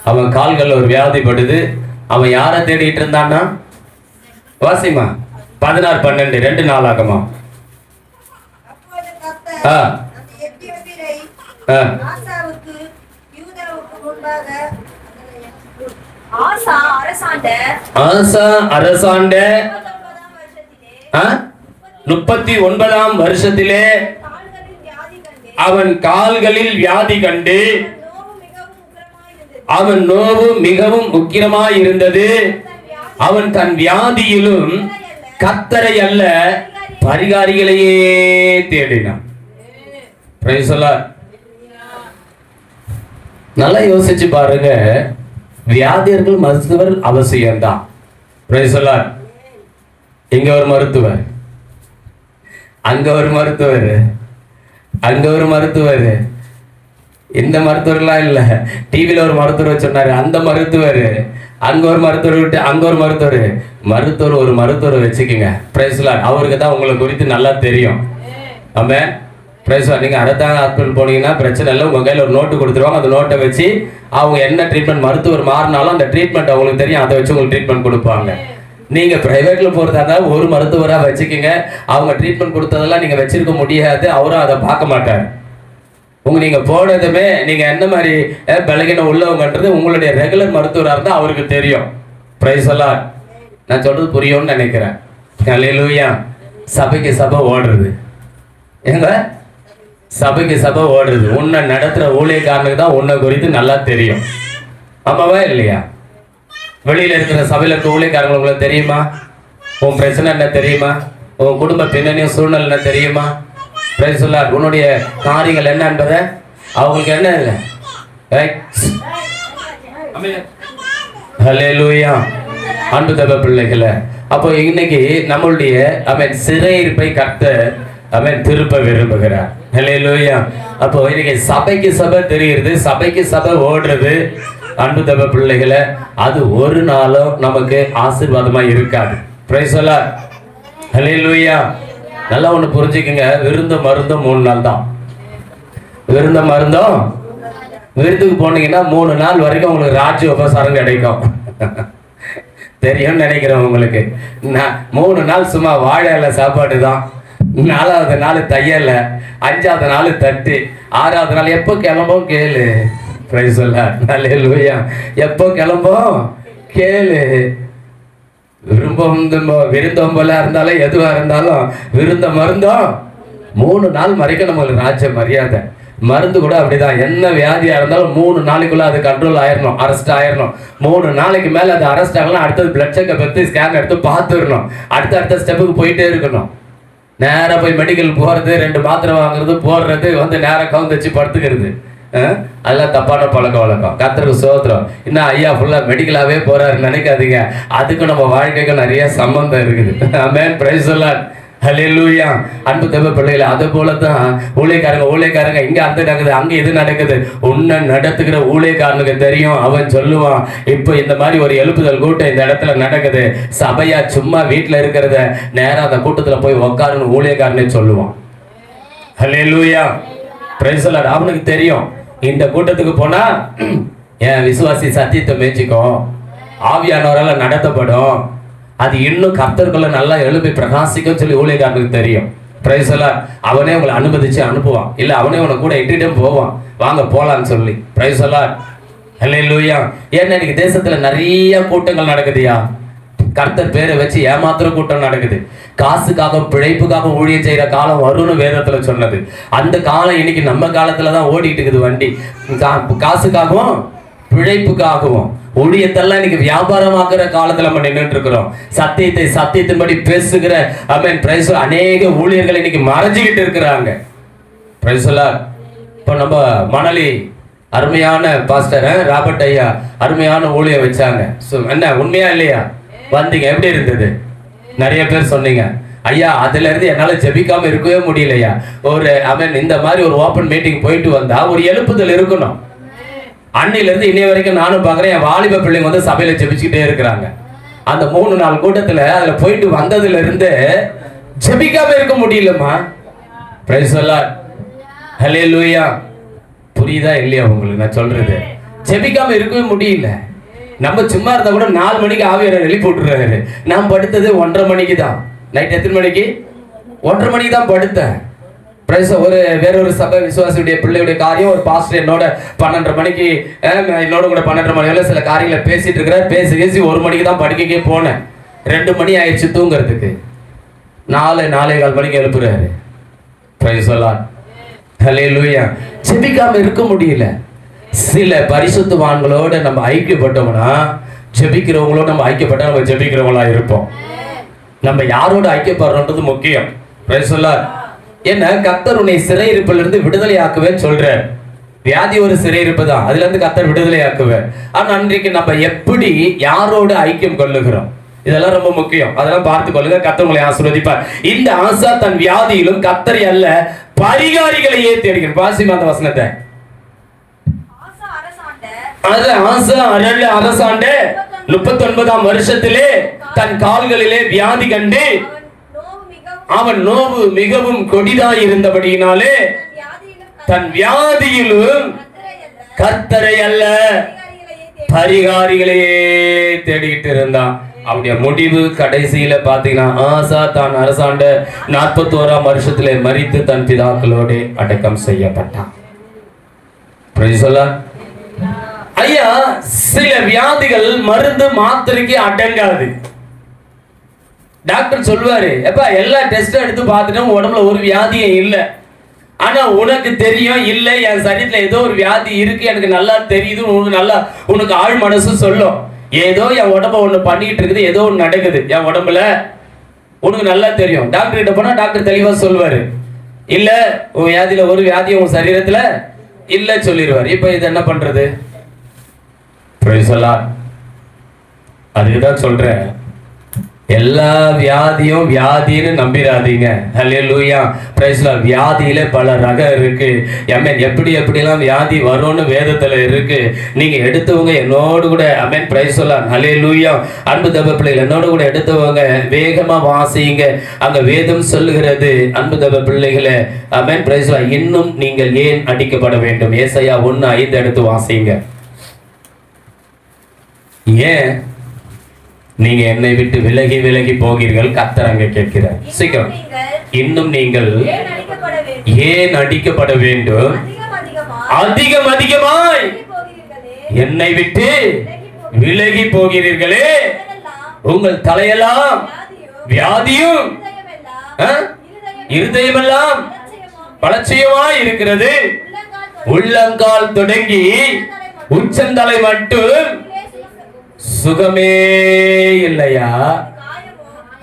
அவன் கால்கள் ஒரு வியாதிப்படுது. அவன் யாரை தேடிட்டு இருந்தான்னா, வாசிமா 16:12 2 நாளாகமா. ஆசா அரசாண்ட 39ஆம் வருஷத்திலே அவன் கால்களில் வியாதி கண்டு அவன் நோவு மிகவும் உக்கிரமாய் இருந்தது. அவன் தன் வியாதியிலும் கர்த்தரை அல்ல பரிகாரிகளையே தேடினான். பிரைஸ் அல்லாஹ். நல்லா யோசிச்சு பாருங்க. வியாதியர்கள் மருத்துவர் அவசியம்தான். பிரைஸ் அல்லாஹ். இங்க ஒரு மருத்துவர், அங்க ஒரு மருத்துவர், அங்க ஒரு மருத்துவர். இந்த மருத்துவர்லாம் இல்ல, டிவில ஒரு மருத்துவர் சொன்னாரு, அந்த மருத்துவர், அங்க ஒரு மருத்துவர் விட்டு அங்க ஒரு மருத்துவர் ஒரு மருத்துவர் வச்சுக்கோங்க. Praise Lord. அவருக்கு தான் உங்களை குறித்து நல்லா தெரியும். ஆமென். Praise Lord. நீங்க அரசாங்க ஹாஸ்பிட்டல் போனீங்கன்னா பிரச்சனை இல்லை, உங்க கையில ஒரு நோட்டு கொடுத்துருவாங்க. அந்த நோட்டை வச்சு அவங்க என்ன ட்ரீட்மெண்ட், மருத்துவர் மாறினாலும் அந்த ட்ரீட்மெண்ட் அவங்களுக்கு தெரியும், அதை வச்சு உங்களுக்கு ட்ரீட்மெண்ட் கொடுப்பாங்க. நீங்க பிரைவேட்ல போறதா ஒரு மருத்துவரா வச்சுக்கோங்க. அவங்க ட்ரீட்மெண்ட் கொடுத்ததெல்லாம் நீங்க வச்சிருக்க முடியாது, அவரும் அதை பார்க்க மாட்டார். நீங்க போனதுமே நீங்க என்ன மாதிரி பலகீனம் உள்ளவங்கன்றது உங்களுடைய ரெகுலர் மருத்துவராக இருந்தா அவருக்கு தெரியும். பிரைஸ் அல்லாஹ். நான் சொல்றது புரியும்னு நினைக்கிறேன். அல்லேலூயா. சபைக்கு சபை ஓடுறது, எங்க சபைக்கு சபை ஓடுறது. உன்னை நடத்துற ஊழியக்காரனுக்கு தான் உன்னை குறித்து நல்லா தெரியும். ஆமாவா இல்லையா? வெளியில இருக்கிற சபையில இருக்க ஊழியக்காரங்களுக்கு உங்களுக்கு தெரியுமா? உன் பிரச்சனை என்ன தெரியுமா? உன் குடும்ப பின்னணியும் சூழ்நிலை என்ன தெரியுமா? பிரைஸ் அல்லாஹ். உன்னுடைய காரியங்கள் என்ன என்பதை அவங்களுக்கு என்ன இல்லை. ஹல்லேலூயா. அன்பு தேவ பிள்ளைகளை, அப்போ இன்னைக்கு நம்மளுடைய சிறையிருப்பை கர்த்தர் திருப்ப விரும்புகிறார். ஹல்லேலூயா. அப்போ இன்னைக்கு சபைக்கு சபை தெரிகிறது, சபைக்கு சபை ஓடுறது. அன்பு தேவ பிள்ளைகளை, அது ஒரு நாளும் நமக்கு ஆசீர்வாதமா இருக்காது. பிரைஸ் அல்லாஹ். ஹல்லேலூயா. நல்லா ஒண்ணு புரிஞ்சுக்குங்க, விருந்த மருந்தும் 3 நாள் தான். விருந்த மருந்தும், விருந்துக்கு போனீங்கன்னா 3 நாள் வரைக்கும் உங்களுக்கு ராஜ்ய உபசாரம் கிடைக்கும். தெரியும்னு நினைக்கிறேன் உங்களுக்கு. 3 நாள் சும்மா வாழை இலை சாப்பாடு தான், 4வது நாள் தையல, 5வது நாள் தட்டு, 6வது நாள் எப்போ கிளம்போம் கேளு. பிரைஸ் எல்லாம் ஹல்லேலூயா. எப்போ கிளம்போம் கேளு. விருந்தோம்பலா இருந்தாலும் எதுவா இருந்தாலும் விருந்த மருந்தும் 3 நாள் வரைக்கும் நம்மளுக்கு ராஜ்ய மரியாதை. மருந்து கூட அப்படிதான், என்ன வியாதியா இருந்தாலும் 3 நாளைக்குள்ள அது கண்ட்ரோல் ஆயிடணும், அரெஸ்ட் ஆயிடணும். 3 நாளைக்கு மேல அது அரெஸ்ட் ஆகலாம், அடுத்தது பிளட் செக்அப் எடுத்து ஸ்கேன் எடுத்து பார்த்துடணும், அடுத்த ஸ்டெப்புக்கு போயிட்டே இருக்கணும். நேராக போய் மெடிக்கல் போறது, 2 மாத்திரை வாங்குறது, போடுறது, வந்து நேராக கவுந்து வச்சு படுத்துக்கிறது, அதெல்லாம் தப்பான பழக்க வழக்கம். கர்த்தருக்கு ஸ்தோத்திரம். இன்னும் ஐயா ஃபுல்லா மெடிக்கலாவே போறாரு நினைக்காதீங்க, அதுக்கும் நம்ம வாழ்க்கைக்கும் நிறைய சம்பந்தம் இருக்குது. Amen. Praise the Lord. Hallelujah. அன்பு தேவ பிள்ளைகளே, அது போலதான் ஊழியக்காரங்க இங்க அந்த நடக்குது, அங்க இது நடக்குது. உன்னை நடத்துகிற ஊழியக்காரனுக்கு தெரியும். அவன் சொல்லுவான், இப்போ இந்த மாதிரி ஒரு எழுப்புதல் கூட்டம் இந்த இடத்துல நடக்குது, சபையா சும்மா வீட்டுல இருக்கிறத நேரா அந்த கூட்டத்துல போய் உட்காருன்னு ஊழியக்காரனே சொல்லுவான். ஹல்லேலூயா. Praise the Lord. அவனுக்கு தெரியும், இந்த கூட்டத்துக்கு போனா என் விசுவாசி சத்தியத்தை மேய்ச்சிக்கும், ஆவியானவரால் நடத்தப்படும், அது இன்னும் கர்த்தருக்குள்ள நல்லா எழுப்பி பிரகாசிக்கும் சொல்லி ஊழியக்காரனுக்கு தெரியும். Price the Lord. அவனே உங்களை அனுமதிச்சு அனுப்புவான், இல்ல அவனே உன்னை கூட இட்டுட்டே போவான், வாங்க போலான்னு சொல்லி. Praise the Lord. ஹல்லேலூயா. ஏன்னா இன்னைக்கு தேசத்துல நிறைய கூட்டங்கள் நடக்குதுயா, கர்த்தர் பேரை வச்சு ஏமாத்துற கூட்டம் நடக்குது. காசுக்காக பிழைப்புக்காக ஊழியம் செய்யற காலம் வரும்னு வேதத்துல சொன்னது. அந்த காலம் இன்னைக்கு நம்ம காலத்துலதான் ஓடிட்டு இருக்குது வண்டி. காசுக்காகவும் பிழைப்புக்காகவும் ஊழியத்தெல்லாம் இன்னைக்கு வியாபாரமாக்குற காலத்துல நம்ம நின்றுட்டு இருக்கிறோம். சத்தியத்தின்படி பேசுகிற அநேக ஊழியர்கள் இன்னைக்கு மறைஞ்சுக்கிட்டு இருக்கிறாங்க. இப்ப நம்ம மணலி அருமையான பாஸ்டர் ராபர்ட் ஐயா அருமையான ஊழியம் வச்சாங்க. என்ன உண்மையா இல்லையா? வந்தீங்க, எப்படி இருந்தது? நிறைய பேர் சொன்னீங்க, ஐயா அதுல இருந்து என்னால ஜெபிக்காம இருக்கவே முடியலையா. இந்த மாதிரி ஒரு ஓப்பன் மீட்டிங் போயிட்டு வந்தா ஒரு எழுப்புதல் இருக்கணும். அன்னில இருந்து இன்னைய வரைக்கும் நானும் பாக்குறேன், என் வாலிப பிள்ளைங்க வந்து சபையில ஜெபிச்சுக்கிட்டே இருக்கிறாங்க. அந்த 3 நாள் கூட்டத்துல அதுல போயிட்டு வந்ததுல இருந்து ஜெபிக்காம இருக்க முடியலமா. Price the Lord. ஹல்லேலூயா. புரியுதா இல்லையா உங்களுக்கு நான் சொல்றது? ஜெபிக்காம இருக்கவே முடியல. நம்ம சும்மா இருந்தா கூட 4 மணிக்கு ஆவியானவர் எழுப்பி விட்டுறாரு. நான் படுத்தது 1:30 மணிக்கு தான். நைட் எத்தனை மணிக்கு? 1:30 மணிக்கு தான் படுத்தேன். வேறொரு சபை விசுவாசியுடைய பிள்ளையுடைய காரியம், ஒரு பாஸ்டர் என்னோட 12:30 மணிக்கு என்னோட கூட 12:30 மணி சில காரியங்களை பேசிட்டு இருக்கிறார். பேசி 1 மணிக்கு தான் படுக்கைக்கே போனேன். 2 மணி ஆயிடுச்சு தூங்குறதுக்கு. 4:45 மணிக்கு எழுப்புறாரு. Price the Lord. ஹல்லேலூயா. ஜெபிக்காம இருக்க முடியல. சில பரிசுத்தவான்களோட நம்ம ஐக்கியப்பட்டோம்னா, ஜெபிக்கிறவங்களோட நம்ம ஐக்கியப்பட்டா நம்ம ஜெபிக்கிறவங்களா இருப்போம். நம்ம யாரோட ஐக்கியப்படுறோம்ன்றது முக்கியம். Price the Lord. என்ன கர்த்தர் உன்னை சிறையிருப்பிலிருந்து இருந்து விடுதலை ஆக்குவேன்னு சொல்றார். வியாதி ஒரு சிறையிருப்பு தான், அதுல இருந்து கர்த்தர் விடுதலை ஆக்குவேன். ஆனா அன்றைக்கு நம்ம எப்படி யாரோட ஐக்கியம் கொள்ளுகிறோம், இதெல்லாம் ரொம்ப முக்கியம். அதெல்லாம் பார்த்து கொள்ளுங்க. கர்த்தர் உங்களை ஆசீர்வதிப்பார். இந்த ஆசா தன் வியாதியிலும் கர்த்தரை அல்ல பரிகாரிகளையே தேடுகிறார். வாசிமா அந்த வசனத்தை. அரசாண்ட 39ஆம் வருஷத்திலே தன் கால்களிலே வியாதி கண்டு அவன் நோவு மிகவும் கொடிதாய் இருந்தபடியினாலே தன் வியாதியிலும் கர்த்தரை அல்ல பரிகாரிகளையே தேடிக்கிட்டு இருந்தான். அவருடைய முடிவு கடைசியில பாத்தீங்கன்னா, ஆசா தான் அரசாண்ட 41ஆம் வருஷத்திலே மரித்து தன் பிதாக்களோடு அடக்கம் செய்யப்பட்டான். ஐயா, சில வியாதிகள் மருந்து மாத்திரைக்கு அடங்காது. டாக்டர் சொல்வாரு, எப்ப எல்லா டெஸ்டும் எடுத்து பார்த்துட்டோம், உடம்புல ஒரு வியாதியும் இல்லை. ஆனா உனக்கு தெரியும், இல்லை என் சரீரத்துல ஏதோ ஒரு வியாதி இருக்கு, எனக்கு நல்லா தெரியுது, உனக்கு ஆழ் மனசு சொல்லும், ஏதோ என் உடம்ப ஒண்ணு பண்ணிட்டு இருக்குது, ஏதோ ஒண்ணு நடக்குது என் உடம்புல, உனக்கு நல்லா தெரியும். டாக்டர் கிட்ட போனா டாக்டர் தெளிவா சொல்வாரு, இல்ல உன் வியாதியில ஒரு வியாதியும் உன் சரீரத்துல இல்ல சொல்லிடுவார். இப்ப இது என்ன பண்றது? அதுக்குதான் சொல்றேன், எல்லா வியாதியும் வியாதின்னு நம்பிராதீங்க. ஹல்லேலூயா, பிரைஸ் லார்ட். வியாதியில பல ரகம் இருக்கு. ஆமென். எப்படி எப்படிலாம் வியாதி வரும்னு வேதத்துல இருக்கு. நீங்க எடுத்தவங்க என்னோடு கூட ஆமென், பிரைஸ் லார்ட், ஹல்லேலூயா. அன்பு தப பிள்ளைகள் என்னோடு கூட எடுத்தவங்க வேகமா வாசிங்க. அங்க வேதம் சொல்லுகிறது அன்பு தப பிள்ளைகளே, ஆமென், பிரைஸ் லார்ட். இன்னும் நீங்கள் ஏன் அடிக்கப்பட வேண்டும்? ஏசாயா 1:5 எடுத்து வாசிங்க. ஏன் நீங்க என்னை விட்டு விலகி விலகி போகிறீர்கள்? கர்த்தர் அங்கே கேட்கிறார். சீக்கிரம். இன்னும் நீங்கள் ஏன் அடிக்கப்பட வேண்டும்? அதிகம் அதிகமாய் என்னை விட்டு விலகி போகிறீர்களே. உங்கள் தலையெல்லாம் வியாதியும் இருதயமெல்லாம் பலட்சியமாய் இருக்கிறது. உள்ளங்கால் தொடங்கி உச்சந்தலை மட்டும் சுகமே இல்லையா?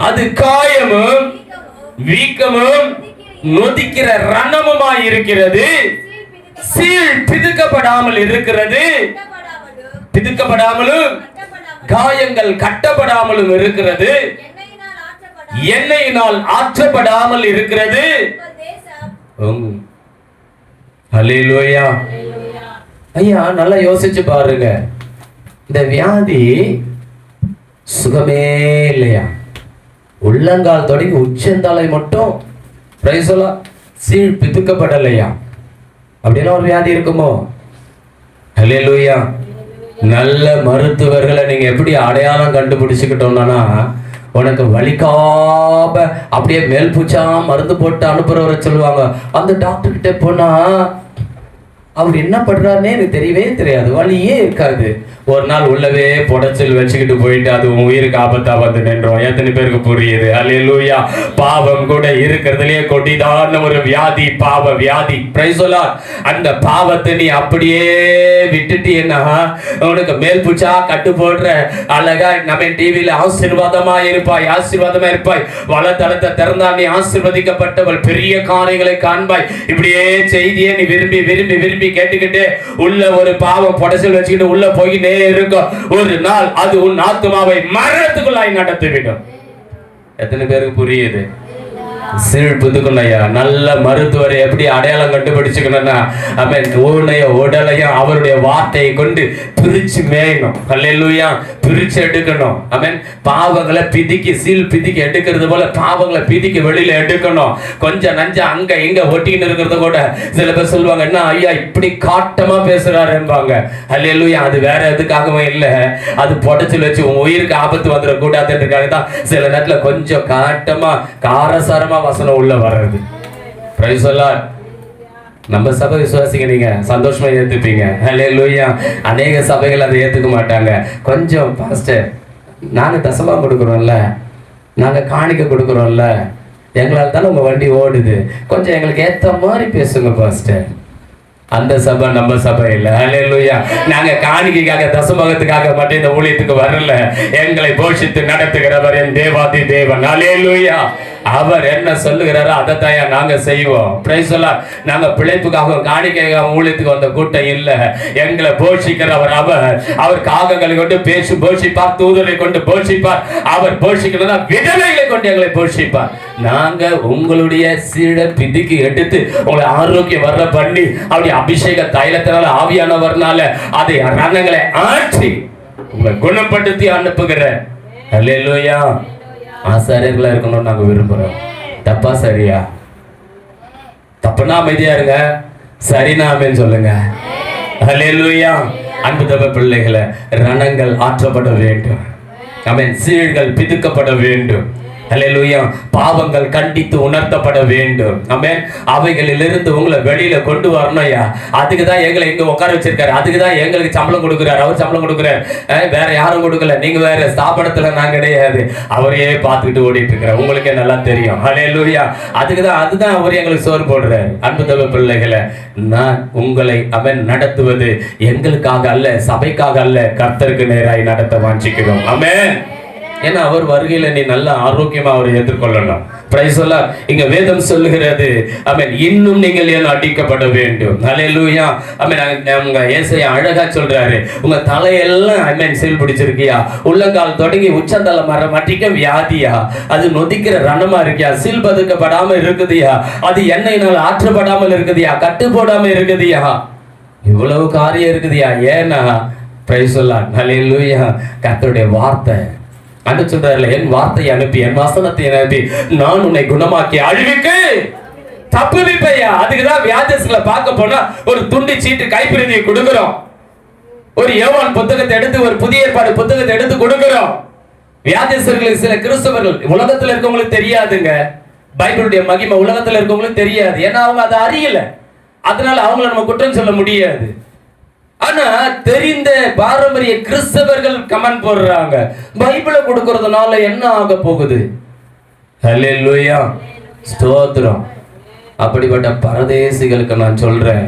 அது காயமும் வீக்கமும் நொதிக்கிற ரணமுமாய் இருக்கிறது. சீல் பிதுக்கப்படாமல் இருக்கிறது. பிதுக்கப்படாமலும் காயங்கள் கட்டப்படாமலும் இருக்கிறது. எண்ணெயினால் ஆற்றப்படாமல் இருக்கிறது. ஹல்லேலூயா. ஐயா, நல்லா யோசிச்சு பாருங்க. இந்த வியாதி சுகமே இல்லையா? உள்ளங்கால் தொடங்கி உச்சந்தலை மட்டும் பிரைஸ் லார்ட் சீல் பிதுக்கப்படலையா? அப்படின்னா ஒரு வியாதி இருக்குமோ? ஹல்லேலூயா. நல்ல மருத்துவர்களை நீங்க எப்படி அடையாளம் கண்டுபிடிச்சுக்கிட்டோம்னா, உனக்கு வலிக்காம அப்படியே மேல் பூச்சா மருந்து போட்டு அனுப்புறவரை சொல்லுவாங்க. அந்த டாக்டர் கிட்ட போனா அவர் என்ன பண்றாருன்னே எனக்கு தெரியவே தெரியாது, வலியே இருக்காது. ஒரு நாள் உள்ளவே புடைச்சல் வச்சுக்கிட்டு போயிட்டு அது உயிருக்கு ஆபத்தா வந்து நின்றோம். எத்தனை பேருக்கு புரியுது? அல்லேலூயா. பாவம் கூட இருக்கிறதுலே கொடிதான ஒரு வியாதி, பாவ வியாதி. Price the Lord. அந்த பாவத்தை நீ அப்படியே விட்டுட்டீன்னா உனக்கு மேல் பூச்சா கட்டு போடுற அழகா நம்ம டிவியில ஆசீர்வாதமா இருப்பாய், ஆசீர்வாதமா இருப்பாய். வலத்தளத்தை திறந்தா நீ ஆசீர்வதிக்கப்பட்டவள், பெரிய காரியங்களை காண்பாய். இப்படியே செய்தியே நீ விரும்பி விரும்பி விரும்பி கேட்டுக்கிட்டு உள்ள ஒரு பாவம் புடைச்சல் வச்சுக்கிட்டு உள்ள போயினே இருக்கும். ஒரு நாள் அது உன் ஆத்துமாவை மரணத்துக்குள்ளாய் நடத்திவிடும். எத்தனை பேருக்கு புரியுது? சீல் புதுக்குள்ளையா. நல்ல மருத்துவரை எப்படி அடையாளம் கண்டுபிடிச்சுக்கணும்னா, உடலையும் அவருடைய வார்த்தையை கொண்டு பிரிச்சு மேயணும். அல்லேலூயா. பிரிச்சு எடுக்கணும். ஆமென். பாவங்களை பிதிக்கி சீல் பிதிக்கி எடுக்கிறது போல பாவங்களை பிதிக்கி வெளியில எடுக்கணும். கொஞ்சம் நஞ்ச அங்க இங்க ஒட்டிக்கிட்டு இருக்கிறத கூட சில பேர் சொல்லுவாங்க, என்ன ஐயா இப்படி காட்டமா பேசுறாரு என்பாங்க. அல்லேலூயா. அது வேற எதுக்காகவும் இல்லை, அது புடைச்சல் வச்சு உன் உயிருக்கு ஆபத்து வந்துடக்கூடாதுன்றதுக்காக தான் சில நேரத்துல கொஞ்சம் காட்டமா காரசாரமா வசனம் உள்ள வர்றது. Price the Lord. நம்ம சபை விசுவாசிங்க நீங்க சந்தோஷமா ஏத்துப்பீங்க. ஹல்லேலூயா. அநேக சபைகள் அதை ஏத்துக்க மாட்டாங்க. கொஞ்சம் பாஸ்டர், நாங்க தசமா கொடுக்குறோம்ல, நாங்க காணிக்க கொடுக்குறோம்ல, எங்களால் தானே உங்க வண்டி ஓடுது, கொஞ்சம் எங்களுக்கு ஏத்த மாதிரி பேசுங்க பாஸ்டர். அந்த சபை நம்ம சபை இல்ல. ஹல்லேலூயா. நாங்க காணிக்கைக்காக தசமகத்துக்காக மட்டும் இந்த ஊழியத்துக்கு வரல. எங்களை போஷித்து நடத்துகிறவர் என் தேவாதி தேவன். ஹல்லேலூயா. அவர் என்ன சொல்லுகிறாரோ அதைத்தான் நாங்க செய்வோம். Price the Lord. நாங்க பிழைப்புக்காக காணிக்கைக்காக ஊழியத்துக்கு வந்த கூட்டம் இல்ல. எங்களை போஷிக்கிறவர் அவர் காகங்களை கொண்டு பேசி போஷிப்பார், தூதரை கொண்டு போஷிப்பார். அவர் போஷிக்கிறதா விதவைகளை கொண்டு எங்களை போஷிப்பார். நாங்க உங்களுடைய சீட பிதிக்கு எடுத்து உங்களை ஆரோக்கியம் வர்ற பண்ணி அப்படி அபிஷேக தைலத்தினால ஆவியானவர்னால அதை ரணங்களை ஆற்றி உங்களை குணப்படுத்தி அனுப்புகிற அல்லேலூயா ஆசாரியர்களா இருக்கணும்னு நாங்க விரும்புறோம். தப்பா சரியா? தப்புனா அமைதியா இருங்க, சரினா ஆமென் சொல்லுங்க. அல்லேலூயா. அன்பு தப பிள்ளைகளை, ரணங்கள் ஆற்றப்பட வேண்டும். ஆமென். சீழ்கள் பிதுக்கப்பட வேண்டும். அல்லேலூயா. பாவங்கள் கண்டித்து உணர்த்தப்பட வேண்டும். ஆமென். அவைகளிலிருந்து உங்களை வெளியில கொண்டு வரணும்யா. அதுக்கு தான் எங்களை இங்க உட்கார வச்சிருக்காரு. அதுக்கு தான் எங்களுக்கு சம்பளம் கொடுக்குறாரு. அவர் சம்பளம் கொடுக்குறாரு, வேற யாரும் கொடுக்கல. நீங்க வேற ஸ்தாபனத்துல நான் கிடையாது. அவரையே பார்த்துக்கிட்டு ஓடிட்டு இருக்கிறேன். உங்களுக்கே நல்லா தெரியும். அல்லேலூயா. அதுதான் அவர் எங்களுக்கு சோறு போடுறாரு. அன்பு தப பிள்ளைகளை, நான் உங்களை அவன் நடத்துவது எங்களுக்காக அல்ல, சபைக்காக அல்ல, கர்த்தருக்கு நேராய் நடத்த வாஞ்சிக்கிறோம். ஆமென். ஏன்னா அவர் வருகையில நீ நல்ல ஆரோக்கியமா அவரை எதிர்கொள்ளணும். பிரைஸ் சொல்ல இங்க வேதம் சொல்லுகிறது ஆமென், இன்னும் நீங்கள் ஏன் அடிக்கப்பட வேண்டும். ஹல்லேலூயா. ஆமென். அவங்க ஏசாயா அழகா சொல்றாரு, உங்க தலையெல்லாம் ஆமென் சீல் பிடிச்சிருக்கியா, உள்ளங்கால் தொடங்கி உச்சந்தலை மரம் மட்டிக்கும் வியாதியா, அது நொதிக்கிற ரணமா இருக்கியா, சீல் பதுக்கப்படாம இருக்குதியா, அது எண்ணெயினால் ஆற்றப்படாமல் இருக்குதியா, கட்டு போடாம இருக்குதியா, இவ்வளவு காரியம் இருக்குதியா. ஏன்னா பிரைஸ் சொல்ல ஹல்லேலூயா, கர்த்தருடைய வார்த்தை அன்று சொல்றாருல, என் வார்த்தையை அனுப்பி என் வசனத்தை அனுப்பி நான் உன்னை குணமாக்கி அழிவுக்கு தப்புவிப்பையா. அதுக்குதான் வியாதிஸ்களை பார்க்க போனா ஒரு துண்டு சீட்டு கைப்பிரதியை கொடுக்கிறோம், ஒரு யோவான் புத்தகத்தை எடுத்து ஒரு புதிய ஏற்பாடு புத்தகத்தை எடுத்து கொடுக்கிறோம். வியாதிஸ்தர்களுக்கு சில கிறிஸ்தவர்கள் உலகத்துல இருக்கவங்களுக்கு தெரியாதுங்க, பைபிளுடைய மகிமை உலகத்துல இருக்கவங்களுக்கு தெரியாது. ஏன்னா அவங்க அதை அறியல, அதனால அவங்கள நம்ம குற்றம் சொல்ல முடியாது. ஆனா தெரிந்த பாரம்பரிய கிறிஸ்தவர்கள் கமெண்ட் போடுறாங்க, பைபிளை கொடுக்கறதுனால என்ன ஆக போகுது. ஹல்லேலூயா, ஸ்தோத்திரம். அப்படிப்பட்ட பரதேசிகளுக்கு நான் சொல்றேன்,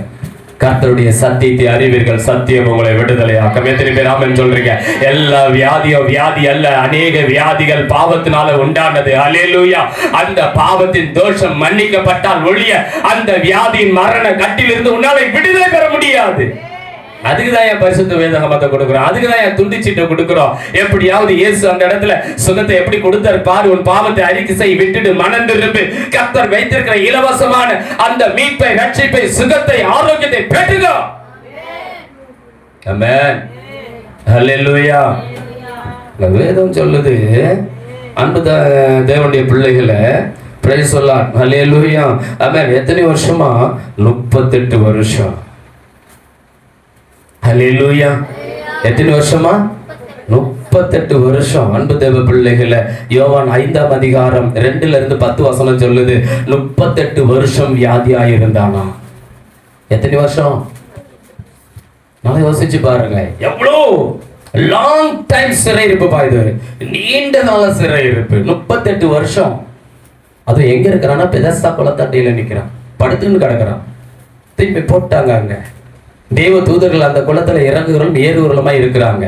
கர்த்தருடைய சத்தியத்தை அறிவீர்கள், சத்தியம் உங்களை விடுதலையாக்கும். எத்தனை பேர் ஆமென் சொல்றீங்க? எல்லா வியாதியும் வியாதி அல்ல, அநேக வியாதிகள் பாவத்தினால உண்டானது. ஹல்லேலூயா. அந்த பாவத்தின் தோஷம் மன்னிக்கப்பட்டால் ஒழிய அந்த வியாதியின் மரண கட்டிலிருந்து உன்னால விடுதலை பெற முடியாது. அதுக்குதான் என் பரிசுத்த வேதாகமத்தை கொடுக்கிறோம், அதுக்குதான் என் துண்டிச்சீட்டை கொடுக்கிறோம். எப்படியாவது இயேசு அந்த இடத்துல சுகத்தை எப்படி கொடுத்தாரு பாரு, உன் பாவத்தை அறிக்கை செய், விட்டுடு, மனம் திரும்பு, கர்த்தர் வைத்திருக்கிற இலவசமான அந்த மீட்பை, ரட்சிப்பை, சுகத்தை, ஆரோக்கியத்தை பெற்றுக்கோ. ஆமென். ஹல்லேலூயா. வேதம் சொல்லுது, அன்பு தேவனுடைய பிள்ளைகளை பிரைஸ் சொல்லலாம். ஹல்லேலூயா. ஆமென். எத்தனை வருஷமா? 38 வருஷம். ஹல்லேலூயா. எத்தனை வருஷமா? 38 வருஷம். அன்பு தேவ பிள்ளைகளை யோவான் 5ஆம் அதிகாரம் 2-10 சொல்லுது, 38 வருஷம் வியாதியாய் இருந்தானா. எத்தனை வருஷம்? நான் யோசிச்சு பாருங்க, எவ்வளோ லாங் டைம் சிறை இருப்பு, இது நீண்ட கால சிறை இருப்பு. 38 வருஷம். அது எங்க இருக்கிறான்னா பெதஸ்தா குளத்தண்டையில நிக்கிறான், படுத்துன்னு கிடக்குறான். திருப்பி போட்டாங்க அங்க. தேவ தூதர்கள் அந்த குளத்துல இறங்குகிறோம் ஏறுகிறோமா இருக்கிறாங்க.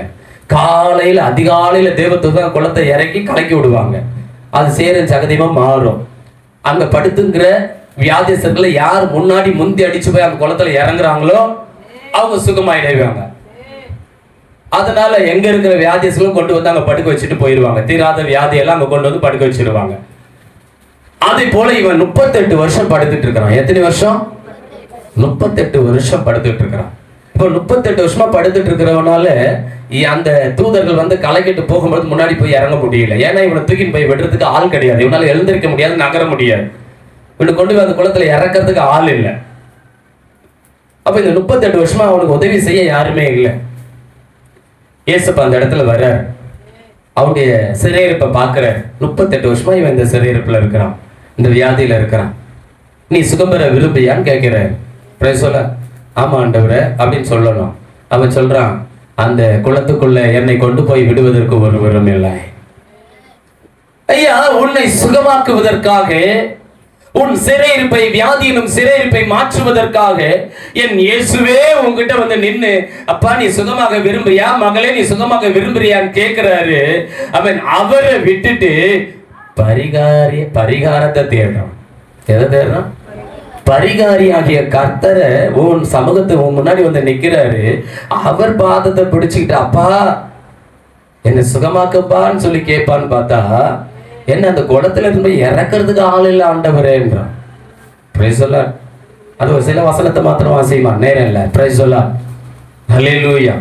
காலையில அதிகாலையில தேவ தூதர் குளத்தை இறக்கி கலக்கி விடுவாங்க, அது சேர சகதியமா மாறும். அங்க படுத்துங்கிற வியாதிஸ்தர்களை யார் முன்னாடி முந்தி அடிச்சு போய் அந்த குளத்துல இறங்குறாங்களோ அவங்க சுகமாயிடுவாங்க. அதனால எங்க இருக்கிற வியாதிஸ்தர்களும் கொண்டு வந்து அங்க படுக்க வச்சுட்டு போயிடுவாங்க. தீராத வியாதியெல்லாம் அங்க கொண்டு வந்து படுக்க வச்சிருவாங்க. அதே போல இவன் 38 வருஷம் படுத்துட்டு இருக்கிறான். எத்தனை வருஷம்? 38 வருஷம் படுத்துட்டு இருக்கிறான். இப்போ 38 வருஷமா படுத்துட்டு இருக்கிறவனால அந்த தூதர்கள் வந்து கலக்கிட்டு போகும்போது முன்னாடி போய் இறங்க முடியல. ஏன்னா இவனை தூக்கின்னு போய் விடுறதுக்கு ஆள் கிடையாது, இவனால எழுந்திருக்க முடியாது, நகர முடியாது. இவனை கொண்டு போய் அந்த குளத்துல இறக்கிறதுக்கு ஆள் இல்லை. அப்ப இந்த 38 வருஷமா அவனுக்கு உதவி செய்ய யாருமே இல்லை. ஏசப்பா அந்த இடத்துல வர்றார், அவனுடைய சிறையிருப்பை பார்க்கிறார். 38 வருஷமா இவன் இந்த சிறையிருப்புல இருக்கிறான், இந்த வியாதியில இருக்கிறான். நீ சுகம் பெற விரும்பியான்னு கேட்கிறார். சொல்ல, ஆமா ஆண்டவரே அப்படின்னு சொல்லணும். அவன் சொல்றான், அந்த குளத்துக்குள்ள என்னை கொண்டு போய் விடுவதற்கு ஒருவரும் இல்லை. ஐயா, உன்னை சுகமாக்குவதற்காக, உன் சிறையிருப்பை, வியாதியினும் சிறையிருப்பை மாற்றுவதற்காக என் இயேசுவே உங்ககிட்ட வந்து நின்னு, அப்பா நீ சுகமாக விரும்புறியா, மகளே நீ சுகமாக விரும்புறியான்னு கேட்கிறாரு. அவன் அவரை விட்டுட்டு பரிகாரத்தை தேடுறான். எதை தேடுறான்? பரிகாரியாகிய கர்த்தரை உன் சமூகத்தை உன் முன்னாடி வந்து நிக்கிறாரு. அவர் பாதத்தை பிடிச்சுக்கிட்டு, அப்பா என்ன சுகமாக்கப்பான்னு சொல்லி கேட்பான்னு பார்த்தா, என்ன அந்த குளத்துல இருந்து இறக்கிறதுக்கு ஆள் இல்லை ஆண்டவரேன்றான். பிரைஸ் சொல்ல, அது ஒரு சில வசனத்தை மாத்திரம் வாசிமா, நேரம் இல்லை. பிரைஸ் சொல்ல, ஹல்லேலூயா.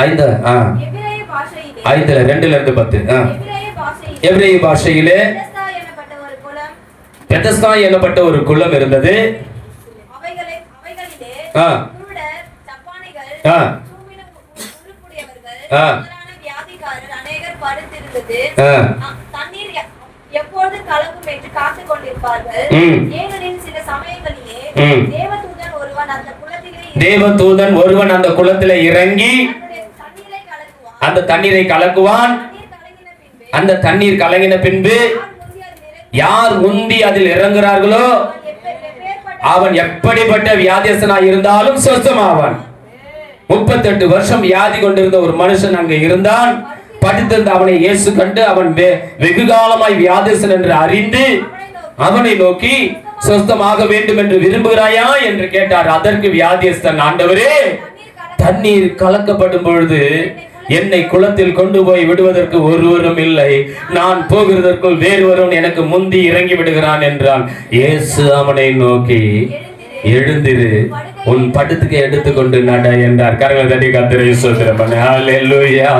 5:2-10 எபிரேய பாஷையிலே பெதஸ்தா என்னப்பட்ட ஒரு குளம் இருந்தது. தேவதூதன் ஒருவன் அந்த குளத்திலே இறங்கி அந்த தண்ணீரை கலக்குவான். அந்த தண்ணீர் கலங்கின பின்பு யார் முந்தி அதில் இறங்குறார்களோ அவன் எப்படிப்பட்ட வியாதியஸ்தனாய் இருந்தாலும் சுத்தமாவான். 38 வருஷம் வியாதி கொண்டிருந்த ஒரு மனுஷன் அங்க இருந்தான். படுத்திருந்த அவனை இயேசு கண்டு அவன் வெகு காலமாய் வியாதிசன் என்று அறிந்து அவனை நோக்கி சொஸ்தமாக வேண்டும் என்று விரும்புகிறாயா என்று கேட்டார். அதற்கு வியாதியஸ்தன், ஆண்டவரே, தண்ணீர் கலக்கப்படும் பொழுது என்னை குளத்தில் கொண்டு போய் விடுவதற்கு ஒருவரும் இல்லை, நான் போகிறதற்குள் வேறொருவன் எனக்கு முந்தி இறங்கி விடுகிறான் என்றான். இயேசு அவனை நோக்கி, எழுந்திரு, உன் படுத்துக்கு எடுத்துக்கொண்டு நட என்றார். கரங்களை தட்டி கர்த்தரை ஸ்தோத்திரம் பண்ணு. ஹல்லேலூயா,